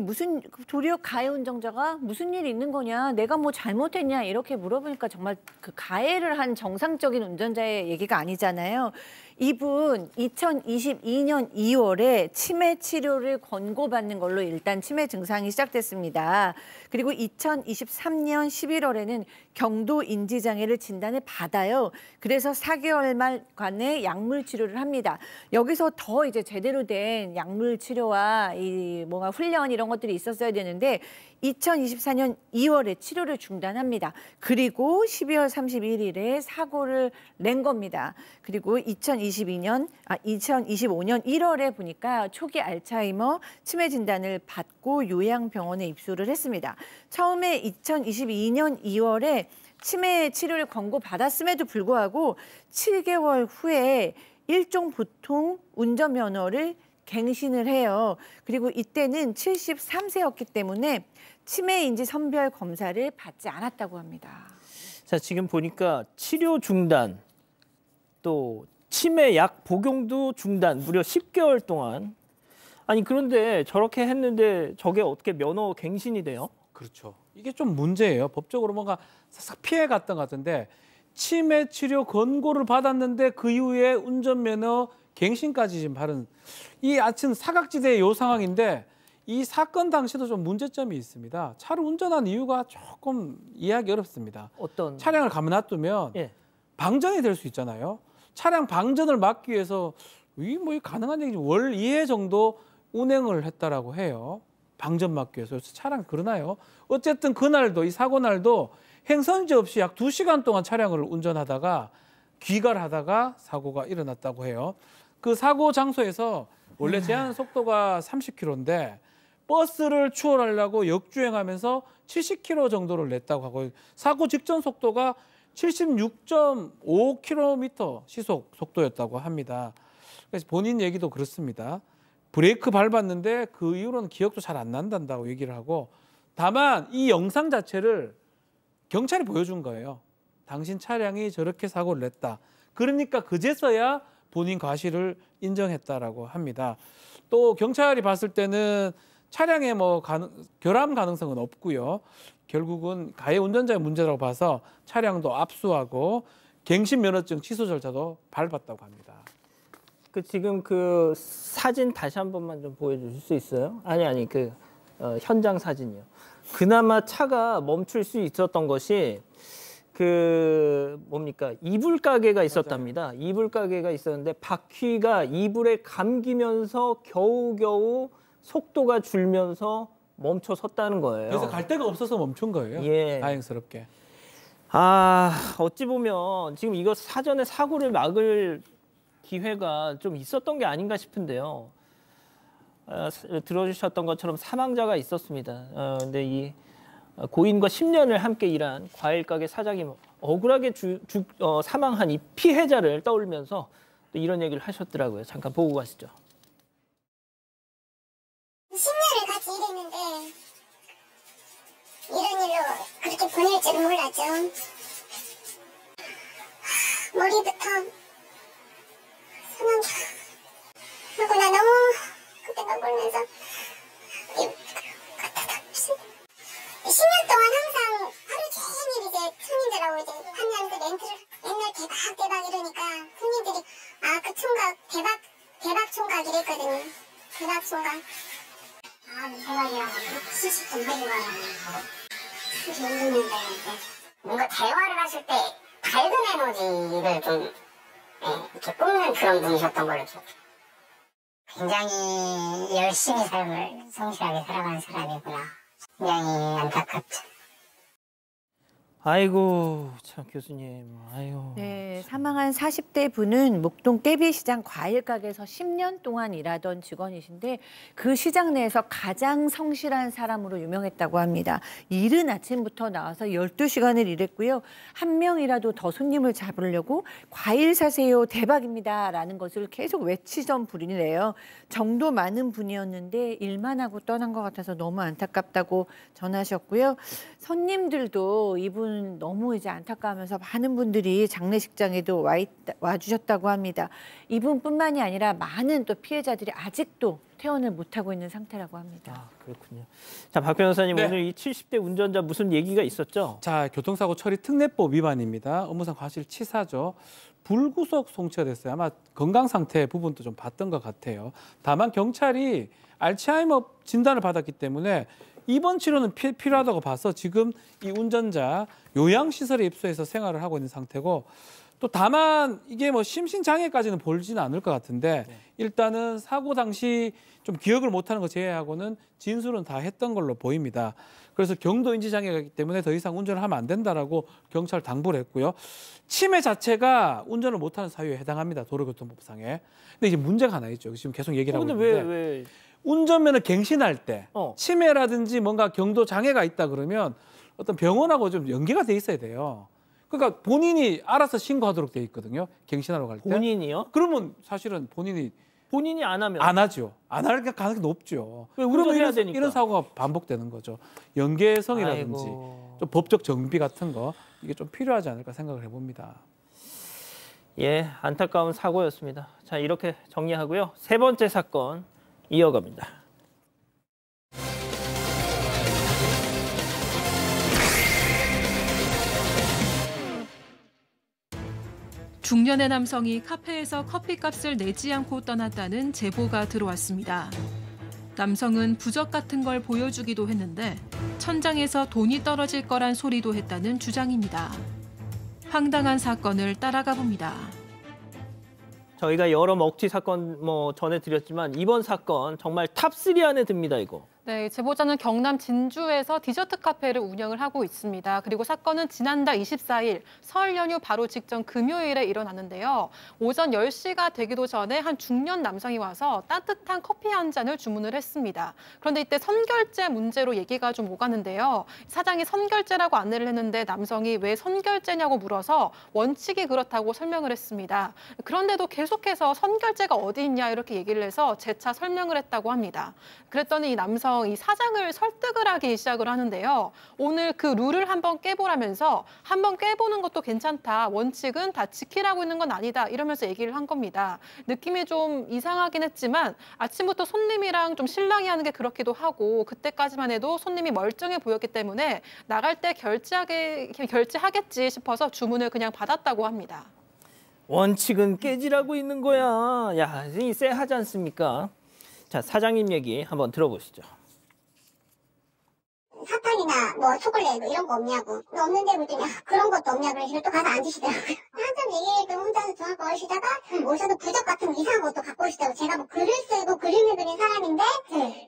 도리어 가해 운전자가 무슨 일이 있는 거냐, 내가 뭐 잘못했냐 이렇게 물어보니까 정말 그 가해를 한 정상적인 운전자의 얘기가 아니잖아요. 이분 2022년 2월에 치매 치료를 권고받는 걸로 일단 치매 증상이 시작됐습니다. 그리고 2023년 11월에는 경도 인지장애를 진단을 받아요. 그래서 4개월 만에 약물 치료를 합니다. 여기서 더 이제 제대로 된 약물 치료와 이 뭔가 훈련 이런 것들이 있었어야 되는데 2024년 2월에 치료를 중단합니다. 그리고 12월 31일에 사고를 낸 겁니다. 그리고 2025년 1월에 보니까 초기 알츠하이머 치매 진단을 받고 요양병원에 입소를 했습니다. 처음에 2022년 2월에 치매 치료를 권고받았음에도 불구하고 7개월 후에 일종 보통 운전면허를 갱신을 해요. 그리고 이때는 73세였기 때문에 치매인지 선별 검사를 받지 않았다고 합니다. 자, 지금 보니까 치료 중단, 또 치매 약 복용도 중단, 무려 10개월 동안. 아니 그런데 저렇게 했는데 저게 어떻게 면허 갱신이 돼요? 그렇죠. 이게 좀 문제예요. 법적으로 뭔가 싹 피해갔던 것 같은데 치매 치료 권고를 받았는데 그 이후에 운전면허 갱신까지 지금 받은 이 아침 사각지대의 요 상황인데 이 사건 당시도 좀 문제점이 있습니다. 차를 운전한 이유가 조금 이해하기 어렵습니다. 어떤? 차량을 가만 놔두면 방전이 될 수 있잖아요. 차량 방전을 막기 위해서 이 가능한 얘기지 월 2회 정도 운행을 했다라고 해요. 방전 막기 위해서. 그래서 차량 그러나요? 어쨌든 그날도 이 사고 날도 행선지 없이 약 2시간 동안 차량을 운전하다가 귀가하다가 사고가 일어났다고 해요. 그 사고 장소에서 원래 제한 속도가 30km인데 버스를 추월하려고 역주행하면서 70km 정도를 냈다고 하고 사고 직전 속도가 76.5km 시속 속도였다고 합니다. 그래서 본인 얘기도 그렇습니다. 브레이크 밟았는데 그 이후로는 기억도 잘 안 난다고 얘기를 하고 다만 이 영상 자체를 경찰이 보여준 거예요. 당신 차량이 저렇게 사고를 냈다. 그러니까 그제서야 본인 과실을 인정했다라고 합니다. 또 경찰이 봤을 때는 차량에 결함 가능성은 없고요. 결국은 가해 운전자의 문제라고 봐서 차량도 압수하고 갱신 면허증 취소 절차도 밟았다고 합니다. 지금 그 사진 다시 한 번만 좀 보여주실 수 있어요? 아니 현장 사진이요. 그나마 차가 멈출 수 있었던 것이 이불 가게가 있었답니다. 맞아요. 이불 가게가 있었는데 바퀴가 이불에 감기면서 겨우겨우 속도가 줄면서 멈춰 섰다는 거예요. 그래서 갈 데가 없어서 멈춘 거예요. 예. 다행스럽게. 어찌 보면 지금 이거 사전에 사고를 막을 기회가 좀 있었던 게 아닌가 싶은데요. 들어주셨던 것처럼 사망자가 있었습니다. 근데 이 고인과 10년을 함께 일한 과일 가게 사장이 억울하게 사망한 이 피해자를 떠올리면서 또 이런 얘기를 하셨더라고요. 잠깐 보고 가시죠. 10년을 같이 일했는데 이런 일로 그렇게 보낼 줄은 몰랐죠. 머리부터 사망자. 그리고 나 너무 그때가 울면서 10년 동안 항상 하루 종일 이제 손님들하고 이제 판매하면서 멘트를 맨날 대박 이러니까 손님들이 그 총각 대박 총각 이랬거든요. 대박 총각. 대박이라고 시식 좀 해주라고 그렇게 웃는데 뭔가 대화를 하실 때 밝은 에너지를 좀 이렇게 뿜는 그런 분이셨던 걸로 기억해요. 굉장히 열심히 삶을 성실하게 살아가는 사람이구나. 굉장히 안타깝죠. 아이고 참 교수님. 아이고. 네, 사망한 40대 분은 목동 깨비시장 과일 가게에서 10년 동안 일하던 직원이신데 그 시장 내에서 가장 성실한 사람으로 유명했다고 합니다. 이른 아침부터 나와서 12시간을 일했고요. 한 명이라도 더 손님을 잡으려고 과일 사세요 대박입니다 라는 것을 계속 외치던 분이래요. 정도 많은 분이었는데 일만 하고 떠난 것 같아서 너무 안타깝다고 전하셨고요. 손님들도 이분 저는 너무 이제 안타까우면서 많은 분들이 장례식장에도 와주셨다고 합니다. 이분뿐만이 아니라 많은 또 피해자들이 아직도 퇴원을 못하고 있는 상태라고 합니다. 아, 그렇군요. 자, 박 변호사님, 네. 오늘 이 70대 운전자 무슨 얘기가 있었죠? 자, 교통사고 처리 특례법 위반입니다. 업무상 과실치사죠. 불구속 송치가 됐어요. 아마 건강 상태 부분도 좀 봤던 것 같아요. 다만 경찰이 알츠하이머 진단을 받았기 때문에 입원 치료는 필요하다고 봐서 지금 이 운전자 요양시설에 입소해서 생활을 하고 있는 상태고, 또 다만 이게 뭐 심신장애까지는 보지는 않을 것 같은데 일단은 사고 당시 좀 기억을 못하는 거 제외하고는 진술은 다 했던 걸로 보입니다. 그래서 경도 인지 장애가 있기 때문에 더 이상 운전을 하면 안 된다라고 경찰 당부를 했고요. 치매 자체가 운전을 못하는 사유에 해당합니다. 도로교통법상에. 근데 이제 문제가 하나 있죠. 지금 계속 얘기를 하고 근데 있는데 왜? 운전면허 갱신할 때 치매라든지 뭔가 경도 장애가 있다 그러면 어떤 병원하고 좀 연계가 돼 있어야 돼요. 그러니까 본인이 알아서 신고하도록 돼 있거든요. 갱신하러 갈 때. 본인이요? 그러면 사실은 본인이 안 하면 안 하죠. 안 할 가능성이 높죠. 왜 그러면 운전해야 되니까. 이런 사고가 반복되는 거죠. 연계성이라든지 아이고. 좀 법적 정비 같은 거 이게 좀 필요하지 않을까 생각을 해봅니다. 예, 안타까운 사고였습니다. 자, 이렇게 정리하고요. 세 번째 사건 이어갑니다. 중년의 남성이 카페에서 커피값을 내지 않고 떠났다는 제보가 들어왔습니다. 남성은 부적 같은 걸 보여주기도 했는데 천장에서 돈이 떨어질 거란 소리도 했다는 주장입니다. 황당한 사건을 따라가 봅니다. 저희가 여러 먹튀 사건 전해드렸지만 이번 사건 정말 탑3 안에 듭니다, 이거. 네, 제보자는 경남 진주에서 디저트 카페를 운영을 하고 있습니다. 그리고 사건은 지난달 24일 설 연휴 바로 직전 금요일에 일어났는데요. 오전 10시가 되기도 전에 한 중년 남성이 와서 따뜻한 커피 한 잔을 주문을 했습니다. 그런데 이때 선결제 문제로 얘기가 좀 오가는데요. 사장이 선결제라고 안내를 했는데 남성이 왜 선결제냐고 물어서 원칙이 그렇다고 설명을 했습니다. 그런데도 계속해서 선결제가 어디 있냐 이렇게 얘기를 해서 재차 설명을 했다고 합니다. 그랬더니 이 남성 이 사장을 설득을 하기 시작을 하는데요. 오늘 그 룰을 한번 깨보라면서 한번 깨보는 것도 괜찮다. 원칙은 다 지키라고 있는 건 아니다. 이러면서 얘기를 한 겁니다. 느낌이 좀 이상하긴 했지만 아침부터 손님이랑 좀 실랑이 하는 게 그렇기도 하고 그때까지만 해도 손님이 멀쩡해 보였기 때문에 나갈 때 결제하겠지 싶어서 주문을 그냥 받았다고 합니다. 원칙은 깨지라고 있는 거야. 야, 이 쎄하지 않습니까? 자, 사장님 얘기 한번 들어보시죠. 사탕이나 뭐 초콜릿 뭐 이런 거 없냐고. 없는데 그랬더니 그런 것도 없냐고 그래서 또 가서 앉으시더라고요. 한참 얘기했더니 혼자서 전화 걸으시다가 오셔서 부적 같은 거 이상한 것도 갖고 오시더라고요. 제가 뭐 글을 쓰고 그림을 그린 사람인데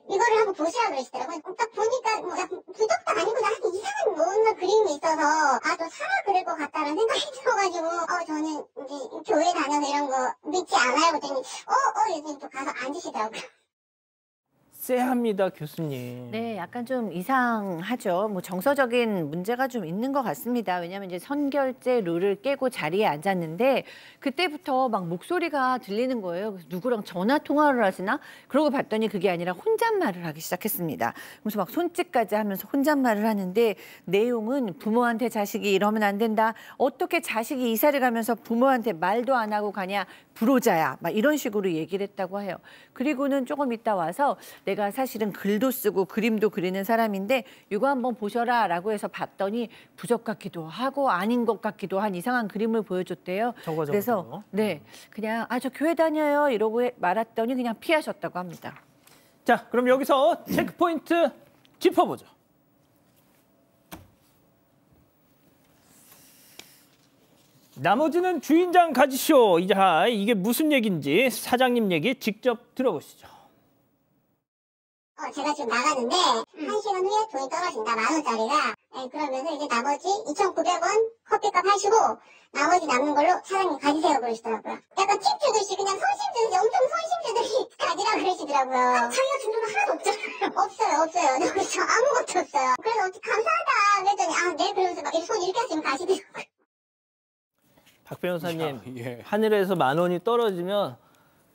이거를 한번 보시라고 그러시더라고요. 딱 보니까 뭐 약간 부적도 아니고 나한테 이상한 뭔가 그림이 있어서 아, 또 사라 그럴 것 같다는 생각이 들어가지고 저는 이제 교회 다녀서 이런 거 믿지 않아요. 그랬더니 이제 또 가서 앉으시더라고요. 쎄합니다, 교수님. 네, 약간 좀 이상하죠. 뭐 정서적인 문제가 좀 있는 것 같습니다. 왜냐하면 이제 선결제 룰을 깨고 자리에 앉았는데 그때부터 막 목소리가 들리는 거예요. 그래서 누구랑 전화 통화를 하시나? 그러고 봤더니 그게 아니라 혼잣말을 하기 시작했습니다. 그래서 막 손짓까지 하면서 혼잣말을 하는데 내용은 부모한테 자식이 이러면 안 된다. 어떻게 자식이 이사를 가면서 부모한테 말도 안 하고 가냐. 불호자야. 막 이런 식으로 얘기를 했다고 해요. 그리고는 조금 있다 와서 내가 사실은 글도 쓰고 그림도 그리는 사람인데 이거 한번 보셔라 라고 해서 봤더니 부적 같기도 하고 아닌 것 같기도 한 이상한 그림을 보여줬대요. 그래서 네, 그냥 저 교회 다녀요 이러고 말았더니 그냥 피하셨다고 합니다. 자, 그럼 여기서 체크포인트 짚어보죠. 나머지는 주인장 가지쇼. 이게 무슨 얘기인지 사장님 얘기 직접 들어보시죠. 제가 지금 나가는데 1시간 후에 돈이 떨어진다. 10,000원짜리가. 네, 그러면서 이제 나머지 2,900원 커피값 하시고 나머지 남는 걸로 사장님 가지세요 그러시더라고요. 약간 팁 주듯이 그냥 선심 주듯이 엄청 선심 주듯이 가지라 그러시더라고요. 자기가 준 돈 하나도 없잖아요. 없어요. 그래서 아무것도 없어요. 그래서 어떻게 감사하다 그랬더니 네 그러면서 막 손 이렇게 하시면 가시더라고요. 박 변호사님, 예. 하늘에서 10,000원이 떨어지면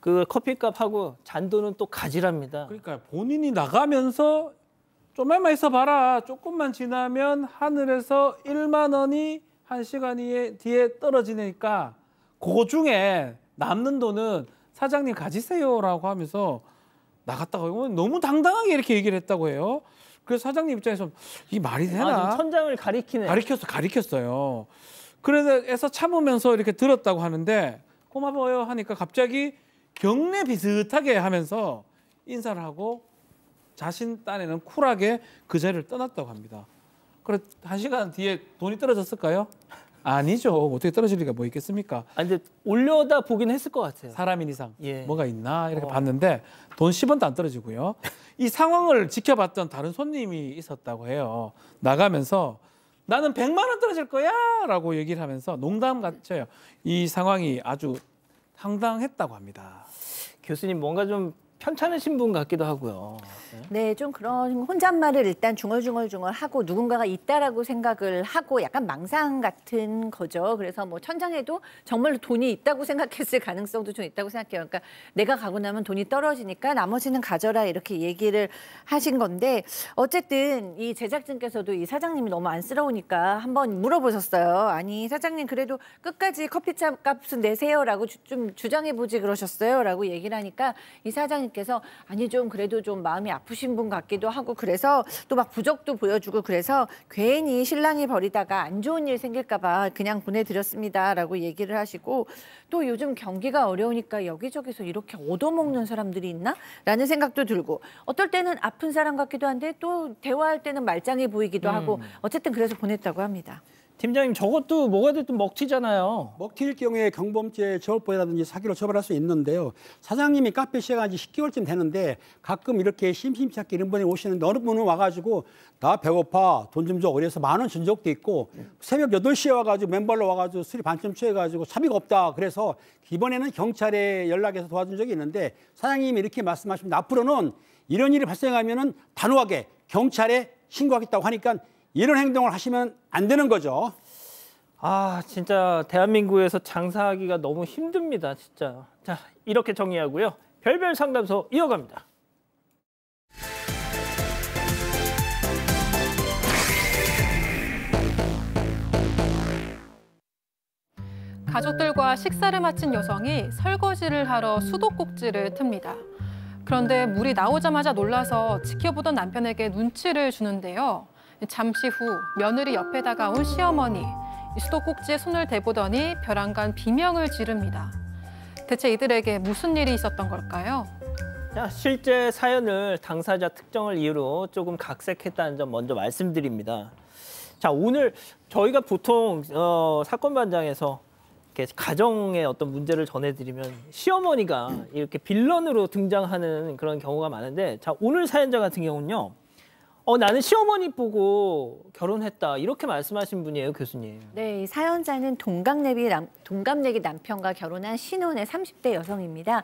그 커피값하고 잔돈은 또 가지랍니다. 그러니까 본인이 나가면서 좀만 있어봐라. 조금만 지나면 하늘에서 1만 원이 1시간 뒤에 떨어지니까 그거 중에 남는 돈은 사장님 가지세요라고 하면서 나갔다고 너무 당당하게 이렇게 얘기를 했다고 해요. 그래서 사장님 입장에서 이 말이 되나? 지금 천장을 가리키네. 가리켰어요. 그래서 참으면서 이렇게 들었다고 하는데 고마워요 하니까 갑자기 경례 비슷하게 하면서 인사를 하고 자신 딴에는 쿨하게 그 자리를 떠났다고 합니다. 그래 1시간 뒤에 돈이 떨어졌을까요? 아니죠. 어떻게 떨어질 리가 뭐 있겠습니까? 근데 올려다 보긴 했을 것 같아요. 사람인 이상 예. 뭐가 있나 이렇게 봤는데 돈 10원도 안 떨어지고요. 이 상황을 지켜봤던 다른 손님이 있었다고 해요. 나가면서 나는 100만 원 떨어질 거야 라고 얘기를 하면서 농담 같아요. 이 상황이 아주 황당했다고 합니다. 교수님 뭔가 좀 편찮으신 분 같기도 하고요. 네, 좀 그런 혼잣말을 일단 중얼중얼 하고 누군가가 있다라고 생각을 하고 약간 망상 같은 거죠. 그래서 뭐 천장에도 정말로 돈이 있다고 생각했을 가능성도 좀 있다고 생각해요. 그러니까 내가 가고 나면 돈이 떨어지니까 나머지는 가져라 이렇게 얘기를 하신 건데 어쨌든 이 제작진께서도 이 사장님이 너무 안쓰러우니까 한번 물어보셨어요. 아니 사장님 그래도 끝까지 커피차 값은 내세요라고 좀 주장해보지 그러셨어요. 라고 얘기를 하니까 이 사장님 께서 아니 좀 그래도 좀 마음이 아프신 분 같기도 하고 그래서 또 막 부적도 보여주고 그래서 괜히 신랑이 버리다가 안 좋은 일 생길까 봐 그냥 보내드렸습니다라고 얘기를 하시고 또 요즘 경기가 어려우니까 여기저기서 이렇게 얻어먹는 사람들이 있나? 라는 생각도 들고 어떨 때는 아픈 사람 같기도 한데 또 대화할 때는 말짱해 보이기도 하고 어쨌든 그래서 보냈다고 합니다. 팀장님 저것도 뭐가 됐든 먹튀잖아요. 먹튀일 경우에 경범죄 처벌법이라든지 사기로 처벌할 수 있는데요. 사장님이 카페 시작한 지 10개월쯤 되는데 가끔 이렇게 심심치 않게 이런 분이 오시는데 어느 분은 와가지고 나 배고파 돈 좀 줘 그래서 10,000원 준 적도 있고 새벽 8시에 와가지고 맨발로 와가지고 술이 반쯤 취해가지고 차비가 없다 그래서 이번에는 경찰에 연락해서 도와준 적이 있는데 사장님이 이렇게 말씀하십니다. 앞으로는 이런 일이 발생하면은 단호하게 경찰에 신고하겠다고 하니까 이런 행동을 하시면 안 되는 거죠. 진짜 대한민국에서 장사하기가 너무 힘듭니다. 진짜. 자, 이렇게 정리하고요. 별별 상담소 이어갑니다. 가족들과 식사를 마친 여성이 설거지를 하러 수도꼭지를 틉니다. 그런데 물이 나오자마자 놀라서 지켜보던 남편에게 눈치를 주는데요. 잠시 후 며느리 옆에 다가온 시어머니, 수도꼭지에 손을 대보더니 벼랑간 비명을 지릅니다. 대체 이들에게 무슨 일이 있었던 걸까요? 자, 실제 사연을 당사자 특정을 이유로 조금 각색했다는 점 먼저 말씀드립니다. 자, 오늘 저희가 보통 사건 반장에서 이렇게 가정의 어떤 문제를 전해드리면 시어머니가 이렇게 빌런으로 등장하는 그런 경우가 많은데 자, 오늘 사연자 같은 경우는요. 나는 시어머니 보고 결혼했다 이렇게 말씀하신 분이에요, 교수님. 네, 이 사연자는 동갑내기 남편과 결혼한 신혼의 30대 여성입니다.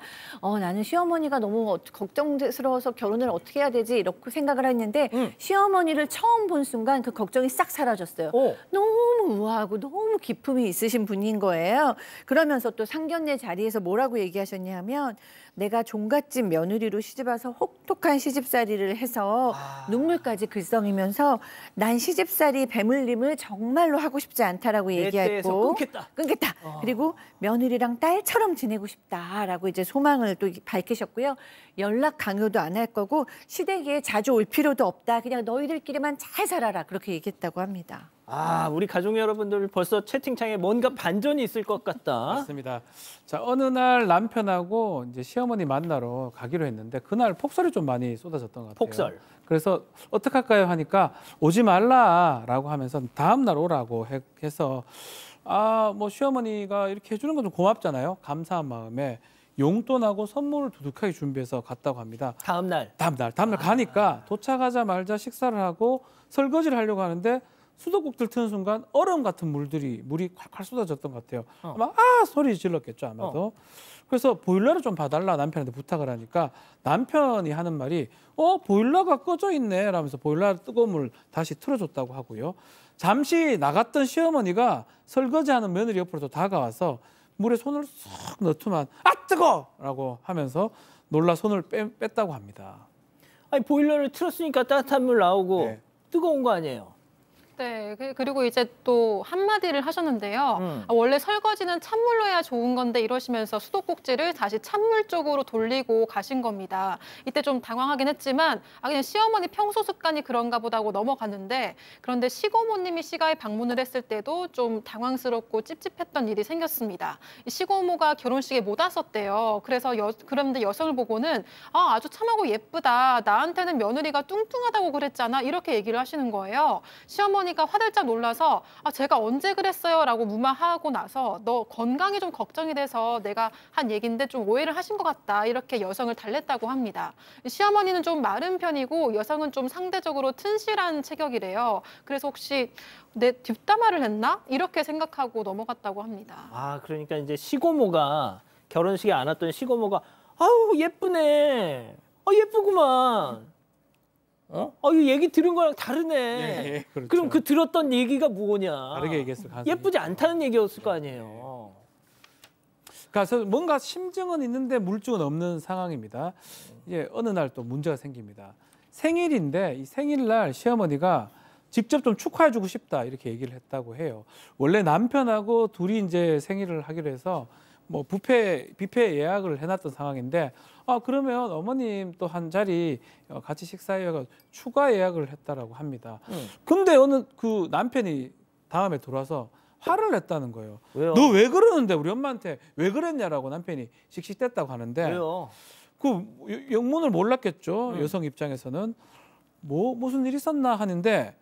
나는 시어머니가 너무 걱정스러워서 결혼을 어떻게 해야 되지 이렇게 생각을 했는데 시어머니를 처음 본 순간 그 걱정이 싹 사라졌어요. 너무 우아하고 너무 기품이 있으신 분인 거예요. 그러면서 또 상견례 자리에서 뭐라고 얘기하셨냐면 내가 종갓집 며느리로 시집와서 혹독한 시집살이를 해서 눈물까지 글썽이면서 난 시집살이 배물림을 정말로 하고 싶지 않다라고 얘기했고 끊겠다. 그리고 며느리랑 딸처럼 지내고 싶다라고 이제 소망을 또 밝히셨고요. 연락 강요도 안 할 거고 시댁에 자주 올 필요도 없다. 그냥 너희들끼리만 잘 살아라. 그렇게 얘기했다고 합니다. 우리 가족 여러분들 벌써 채팅창에 뭔가 반전이 있을 것 같다. 맞습니다. 자, 어느 날 남편하고 이제 시어머니 만나러 가기로 했는데 그날 폭설이 좀 많이 쏟아졌던 것 같아요. 폭설. 그래서 어떡할까요 하니까 오지 말라라고 하면서 다음 날 오라고 해서 뭐 시어머니가 이렇게 해주는 건 좀 고맙잖아요. 감사한 마음에 용돈하고 선물을 두둑하게 준비해서 갔다고 합니다. 다음 날 가니까 도착하자마자 식사를 하고 설거지를 하려고 하는데 수도꼭지를 트는 순간 얼음 같은 물이 콸콸 쏟아졌던 것 같아요. 아마 소리 질렀겠죠 아마도. 그래서 보일러를 좀 봐달라 남편한테 부탁을 하니까 남편이 하는 말이 보일러가 꺼져 있네 라면서 보일러 뜨거운 물 다시 틀어줬다고 하고요. 잠시 나갔던 시어머니가 설거지하는 며느리 옆으로 또 다가와서 물에 손을 쏙 넣더만 뜨거! 라고 하면서 놀라 손을 뺐다고 합니다. 아니 보일러를 틀었으니까 따뜻한 물 나오고 네. 뜨거운 거 아니에요? 네, 그리고 이제 또 한마디를 하셨는데요. 원래 설거지는 찬물로 해야 좋은 건데 이러시면서 수도꼭지를 다시 찬물 쪽으로 돌리고 가신 겁니다. 이때 좀 당황하긴 했지만 그냥 시어머니 평소 습관이 그런가 보다 하고 넘어갔는데 그런데 시고모님이 시가에 방문을 했을 때도 좀 당황스럽고 찝찝했던 일이 생겼습니다. 이 시고모가 결혼식에 못 왔었대요. 그런데 여성을 보고는 아주 참하고 예쁘다. 나한테는 며느리가 뚱뚱하다고 그랬잖아. 이렇게 얘기를 하시는 거예요. 시어머니가 화들짝 놀라서 제가 언제 그랬어요? 라고 무마하고 나서 너 건강이 좀 걱정이 돼서 내가 한 얘기인데 좀 오해를 하신 것 같다. 이렇게 여성을 달랬다고 합니다. 시어머니는 좀 마른 편이고 여성은 좀 상대적으로 튼실한 체격이래요. 그래서 혹시 내 뒷담화를 했나? 이렇게 생각하고 넘어갔다고 합니다. 그러니까 이제 시고모가 결혼식에 안 왔던 시고모가 아우 예쁘네. 예쁘구만. 이 얘기 들은 거랑 다르네. 예, 그렇죠. 그럼 그 들었던 얘기가 뭐냐? 다르게 얘기했을 가능성이 예쁘지 않다는 얘기였을 거 아니에요. 그래서 뭔가 심증은 있는데 물증은 없는 상황입니다. 이제 어느 날 또 문제가 생깁니다. 생일인데 이 생일날 시어머니가 직접 좀 축하해주고 싶다 이렇게 얘기를 했다고 해요. 원래 남편하고 둘이 이제 생일을 하기로 해서 뭐 뷔페 예약을 해놨던 상황인데 그러면 어머님 또 한 자리 같이 식사해가 추가 예약을 했다라고 합니다. 근데 어느 그 남편이 다음에 들어와서 화를 냈다는 거예요. 왜요? 너 왜 그러는데 우리 엄마한테 왜 그랬냐라고 남편이 씩씩댔다고 하는데 왜요? 그 영문을 몰랐겠죠. 여성 입장에서는 무슨 일 있었나 하는데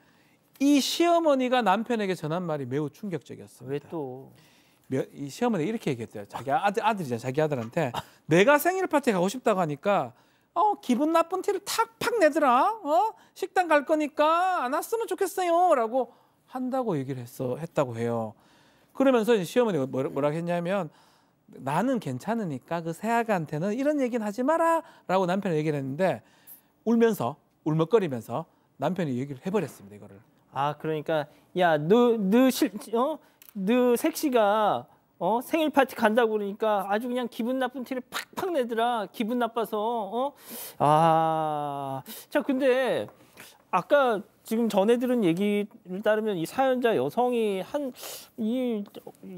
이 시어머니가 남편에게 전한 말이 매우 충격적이었습니다. 왜 또? 이 시어머니가 이렇게 얘기했대요. 자기 아들이잖아. 자기 아들한테 내가 생일 파티에 가고 싶다고 하니까 기분 나쁜 티를 팍 내더라. 식당 갈 거니까 안 왔으면 좋겠어요라고 한다고 얘기를 했다고 해요. 그러면서 이제 시어머니가 뭐라고 했냐면 나는 괜찮으니까 그 새아가한테는 이런 얘기는 하지 마라라고 남편이 얘기를 했는데 울먹거리면서 남편이 얘기를 해버렸습니다. 이거를. 그러니까 야, 너 색시가 생일 파티 간다고 그러니까 아주 그냥 기분 나쁜 티를 팍팍 내더라. 기분 나빠서. 자, 근데 아까 지금 전해 들은 얘기를 따르면 이 사연자 여성이 이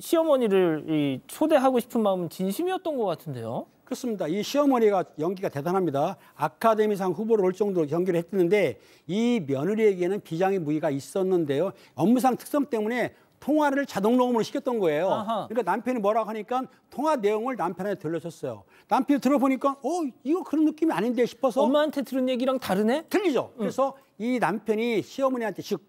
시어머니를 초대하고 싶은 마음은 진심이었던 것 같은데요. 그렇습니다. 이 시어머니가 연기가 대단합니다. 아카데미상 후보를 올 정도로 연기를 했는데 이 며느리에게는 비장의 무기가 있었는데요. 업무상 특성 때문에 통화를 자동 녹음으로 시켰던 거예요. 그러니까 남편이 뭐라고 하니까 통화 내용을 남편한테 들려줬어요. 남편이 들어보니까 이거 그런 느낌이 아닌데 싶어서 엄마한테 들은 얘기랑 다르네? 틀리죠. 그래서 이 남편이 시어머니한테 즉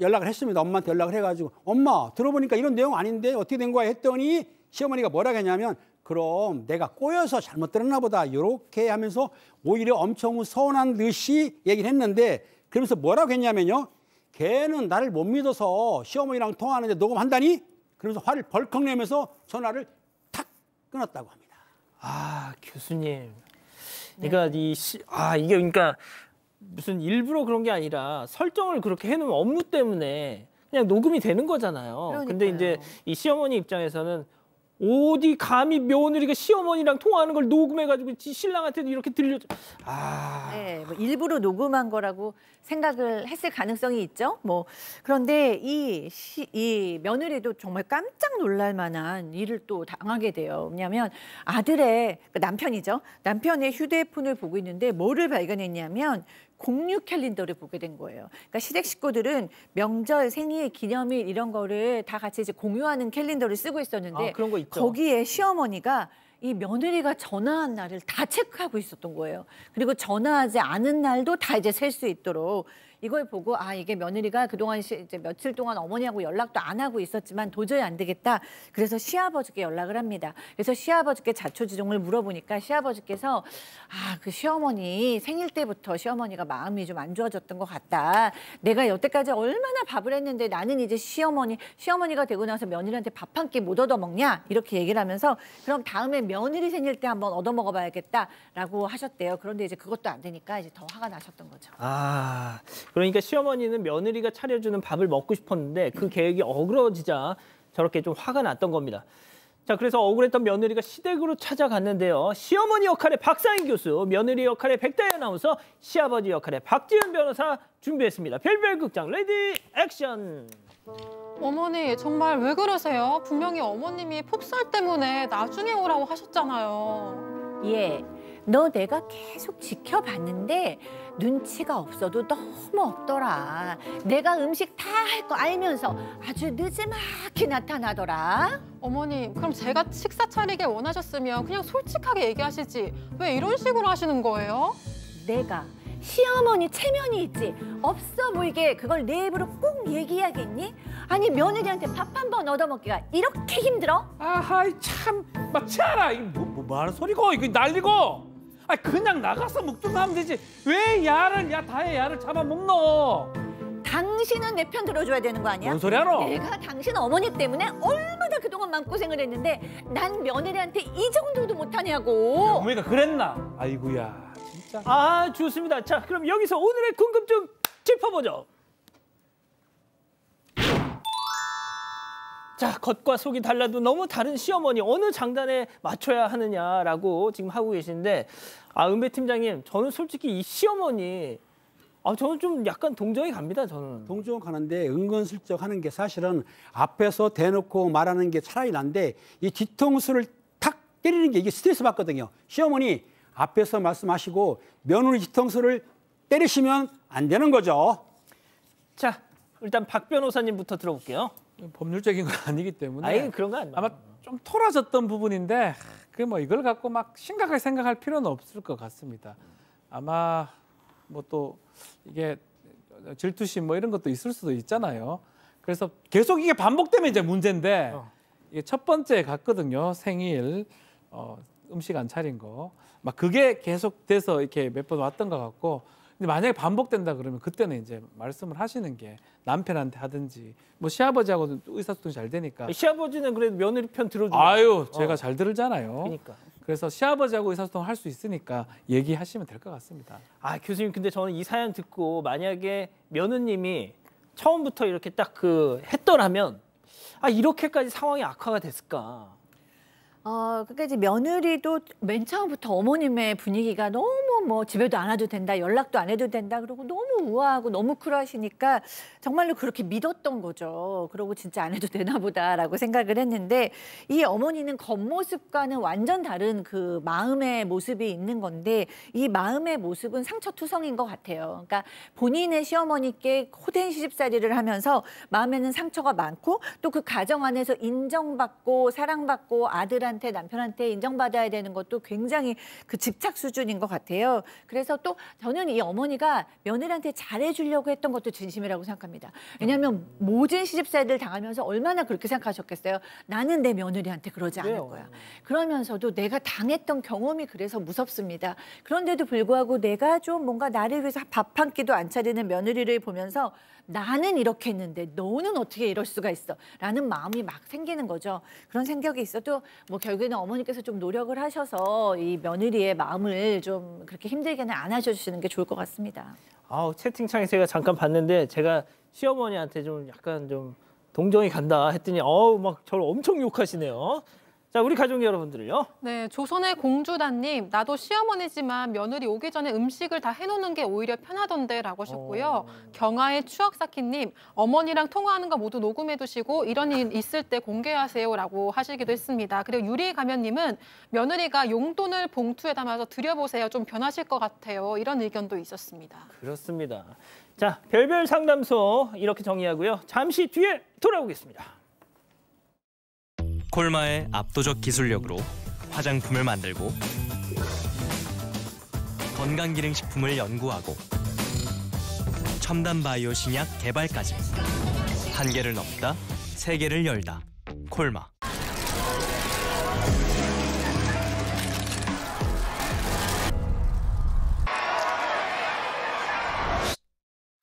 연락을 했습니다. 엄마한테 연락을 해가지고 엄마 들어보니까 이런 내용 아닌데 어떻게 된 거야 했더니 시어머니가 뭐라고 했냐면 그럼 내가 꼬여서 잘못 들었나 보다 이렇게 하면서 오히려 엄청 서운한 듯이 얘기를 했는데 그러면서 뭐라고 했냐면요. 걔는 나를 못 믿어서 시어머니랑 통화하는데 녹음한다니? 그러면서 화를 벌컥 내면서 전화를 탁 끊었다고 합니다. 교수님. 그러니까 이게 그러니까 무슨 일부러 그런 게 아니라 설정을 그렇게 해놓으면 업무 때문에 그냥 녹음이 되는 거잖아요. 그러니까요. 근데 이제 이 시어머니 입장에서는 어디 감히 며느리가 시어머니랑 통화하는 걸 녹음해가지고 신랑한테도 이렇게 들려줘. 네, 뭐 일부러 녹음한 거라고 생각을 했을 가능성이 있죠. 그런데 이 며느리도 정말 깜짝 놀랄 만한 일을 또 당하게 돼요. 왜냐하면 아들의 남편이죠. 남편의 휴대폰을 보고 있는데 뭐를 발견했냐면 공유 캘린더를 보게 된 거예요. 그러니까 시댁 식구들은 명절, 생일, 기념일 이런 거를 다 같이 이제 공유하는 캘린더를 쓰고 있었는데 그런 거 있죠. 거기에 시어머니가 이 며느리가 전화한 날을 다 체크하고 있었던 거예요. 그리고 전화하지 않은 날도 다 이제 셀 수 있도록 이걸 보고 이게 며느리가 그동안 이제 며칠 동안 어머니하고 연락도 안 하고 있었지만 도저히 안 되겠다. 그래서 시아버지께 연락을 합니다. 그래서 시아버지께 자초지종을 물어보니까 시아버지께서 그 시어머니 생일 때부터 시어머니가 마음이 좀 안 좋아졌던 것 같다. 내가 여태까지 얼마나 밥을 했는데 나는 이제 시어머니가 되고 나서 며느리한테 밥 한 끼 못 얻어먹냐 이렇게 얘기를 하면서 그럼 다음에 며느리 생일 때 한번 얻어먹어봐야겠다라고 하셨대요. 그런데 이제 그것도 안 되니까 이제 더 화가 나셨던 거죠. 그러니까 시어머니는 며느리가 차려주는 밥을 먹고 싶었는데 그 계획이 어그러지자 저렇게 좀 화가 났던 겁니다. 자, 그래서 억울했던 며느리가 시댁으로 찾아갔는데요. 시어머니 역할의 박사인 교수, 며느리 역할의 백다희 아나운서, 시아버지 역할의 박지은 변호사 준비했습니다. 별별 극장 레디 액션! 어머니 정말 왜 그러세요? 분명히 어머님이 폭설 때문에 나중에 오라고 하셨잖아요. 예, 너 내가 계속 지켜봤는데 눈치가 없어도 너무 없더라. 내가 음식 다 할 거 알면서 아주 늦지막히 나타나더라. 어머니 그럼 제가 식사 차리길 원하셨으면 그냥 솔직하게 얘기하시지 왜 이런 식으로 하시는 거예요? 내가 시어머니 체면이 있지 없어 보이게 그걸 내 입으로 꼭 얘기해야겠니? 아니 며느리한테 밥 한 번 얻어먹기가 이렇게 힘들어? 아하이 참 맞지않아. 이거 뭐 하는 소리고 이거 난리고. 아 그냥 나가서 묵든가 하면 되지. 왜 다의 야를 잡아먹노? 당신은 내 편 들어줘야 되는 거 아니야? 뭔 소리 하노? 내가 당신 어머니 때문에 얼마나 그동안 마음고생을 했는데 난 며느리한테 이 정도도 못하냐고. 어머니가 그랬나? 아이고야 진짜. 아, 좋습니다. 자, 그럼 여기서 오늘의 궁금증 짚어보죠. 자, 겉과 속이 달라도 너무 다른 시어머니 어느 장단에 맞춰야 하느냐라고 지금 하고 계신데, 은배 팀장님, 저는 솔직히 이 시어머니 저는 좀 약간 동정이 갑니다. 저는 동정 가는데 은근슬쩍 하는 게 사실은 앞에서 대놓고 말하는 게 차라리 난데 이 뒤통수를 탁 때리는 게 이게 스트레스 받거든요. 시어머니 앞에서 말씀하시고 며느리 뒤통수를 때리시면 안 되는 거죠. 자, 일단 박 변호사님부터 들어볼게요. 법률적인 건 아니기 때문에 아니, 그런 거 아니에요. 아마 좀 토라졌던 부분인데 그 뭐 이걸 갖고 막 심각하게 생각할 필요는 없을 것 같습니다. 아마 뭐 또 이게 질투심 뭐 이런 것도 있을 수도 있잖아요. 그래서 계속 이게 반복되면 이제 문제인데 이게 첫 번째 갔거든요. 생일 음식 안 차린 거 막 그게 계속돼서 이렇게 몇 번 왔던 것 같고. 근데 만약에 반복된다 그러면 그때는 이제 말씀을 하시는 게 남편한테 하든지 뭐 시아버지하고도 의사소통이 잘 되니까. 시아버지는 그래도 며느리 편 들어주고. 아유 제가 잘 들잖아요. 그러니까. 그래서 시아버지하고 의사소통을 할 수 있으니까 얘기하시면 될 것 같습니다. 교수님 근데 저는 이 사연 듣고 만약에 며느님이 처음부터 이렇게 딱 했더라면 이렇게까지 상황이 악화가 됐을까? 그러니까 이제 며느리도 맨 처음부터 어머님의 분위기가 너무 뭐 집에도 안 와도 된다, 연락도 안 해도 된다, 그러고 너무 우아하고 너무 쿨하시니까 정말로 그렇게 믿었던 거죠. 그러고 진짜 안 해도 되나 보다라고 생각을 했는데 이 어머니는 겉모습과는 완전 다른 그 마음의 모습이 있는 건데 이 마음의 모습은 상처투성인 것 같아요. 그러니까 본인의 시어머니께 호된 시집살이를 하면서 마음에는 상처가 많고 또 그 가정 안에서 인정받고 사랑받고 아들한테 남편한테 인정받아야 되는 것도 굉장히 그 집착 수준인 것 같아요. 그래서 또 저는 이 어머니가 며느리한테 잘해주려고 했던 것도 진심이라고 생각합니다. 왜냐하면 모진 시집살이를 당하면서 얼마나 그렇게 생각하셨겠어요. 나는 내 며느리한테 그러지 않을 거야. 그러면서도 내가 당했던 경험이 그래서 무섭습니다. 그런데도 불구하고 내가 좀 뭔가 나를 위해서 밥 한 끼도 안 차리는 며느리를 보면서 나는 이렇게 했는데 너는 어떻게 이럴 수가 있어? 라는 마음이 막 생기는 거죠. 그런 생각이 있어도 뭐 결국에는 어머니께서 좀 노력을 하셔서 이 며느리의 마음을 좀 그렇게 힘들게는 안 하셔주시는 게 좋을 것 같습니다. 채팅창에 제가 잠깐 봤는데 제가 시어머니한테 좀 약간 좀 동정이 간다 했더니 막 저를 엄청 욕하시네요. 자, 우리 가족 여러분들을요. 네, 조선의 공주단님, 나도 시어머니지만 며느리 오기 전에 음식을 다 해놓는 게 오히려 편하던데라고 하셨고요. 경아의 추억쌓기님, 어머니랑 통화하는 거 모두 녹음해두시고 이런 일 있을 때 공개하세요라고 하시기도 했습니다. 그리고 유리가면님은 며느리가 용돈을 봉투에 담아서 드려보세요. 좀 변하실 것 같아요. 이런 의견도 있었습니다. 그렇습니다. 자, 별별 상담소 이렇게 정리하고요. 잠시 뒤에 돌아오겠습니다. 콜마의 압도적 기술력으로 화장품을 만들고 건강기능식품을 연구하고 첨단 바이오 신약 개발까지 한계를 넘다 세계를 열다 콜마.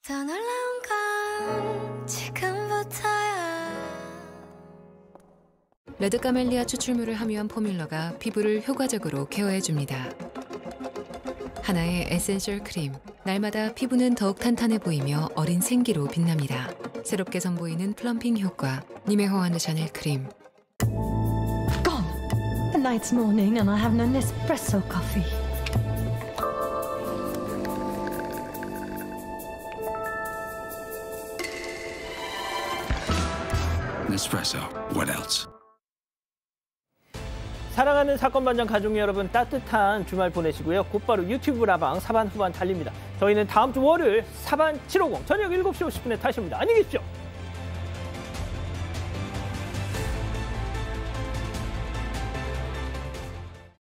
더 놀라운 건 지금부터야. 레드카멜리아 추출물을 함유한 포뮬러가 피부를 효과적으로 케어해줍니다. 하나의 에센셜 크림. 날마다 피부는 더욱 탄탄해 보이며 어린 생기로 빛납니다. 새롭게 선보이는 플럼핑 효과. 님의 호환 샤넬 크림. 껌! tonight's morning and I have an espresso coffee. Nespresso. What else? 사랑하는 사건반장 가족 여러분, 따뜻한 주말 보내시고요. 곧바로 유튜브 라방 사반 후반 달립니다. 저희는 다음 주 월요일 사반 750 저녁 7시 50분에 다시 옵니다. 안녕히 계십시오.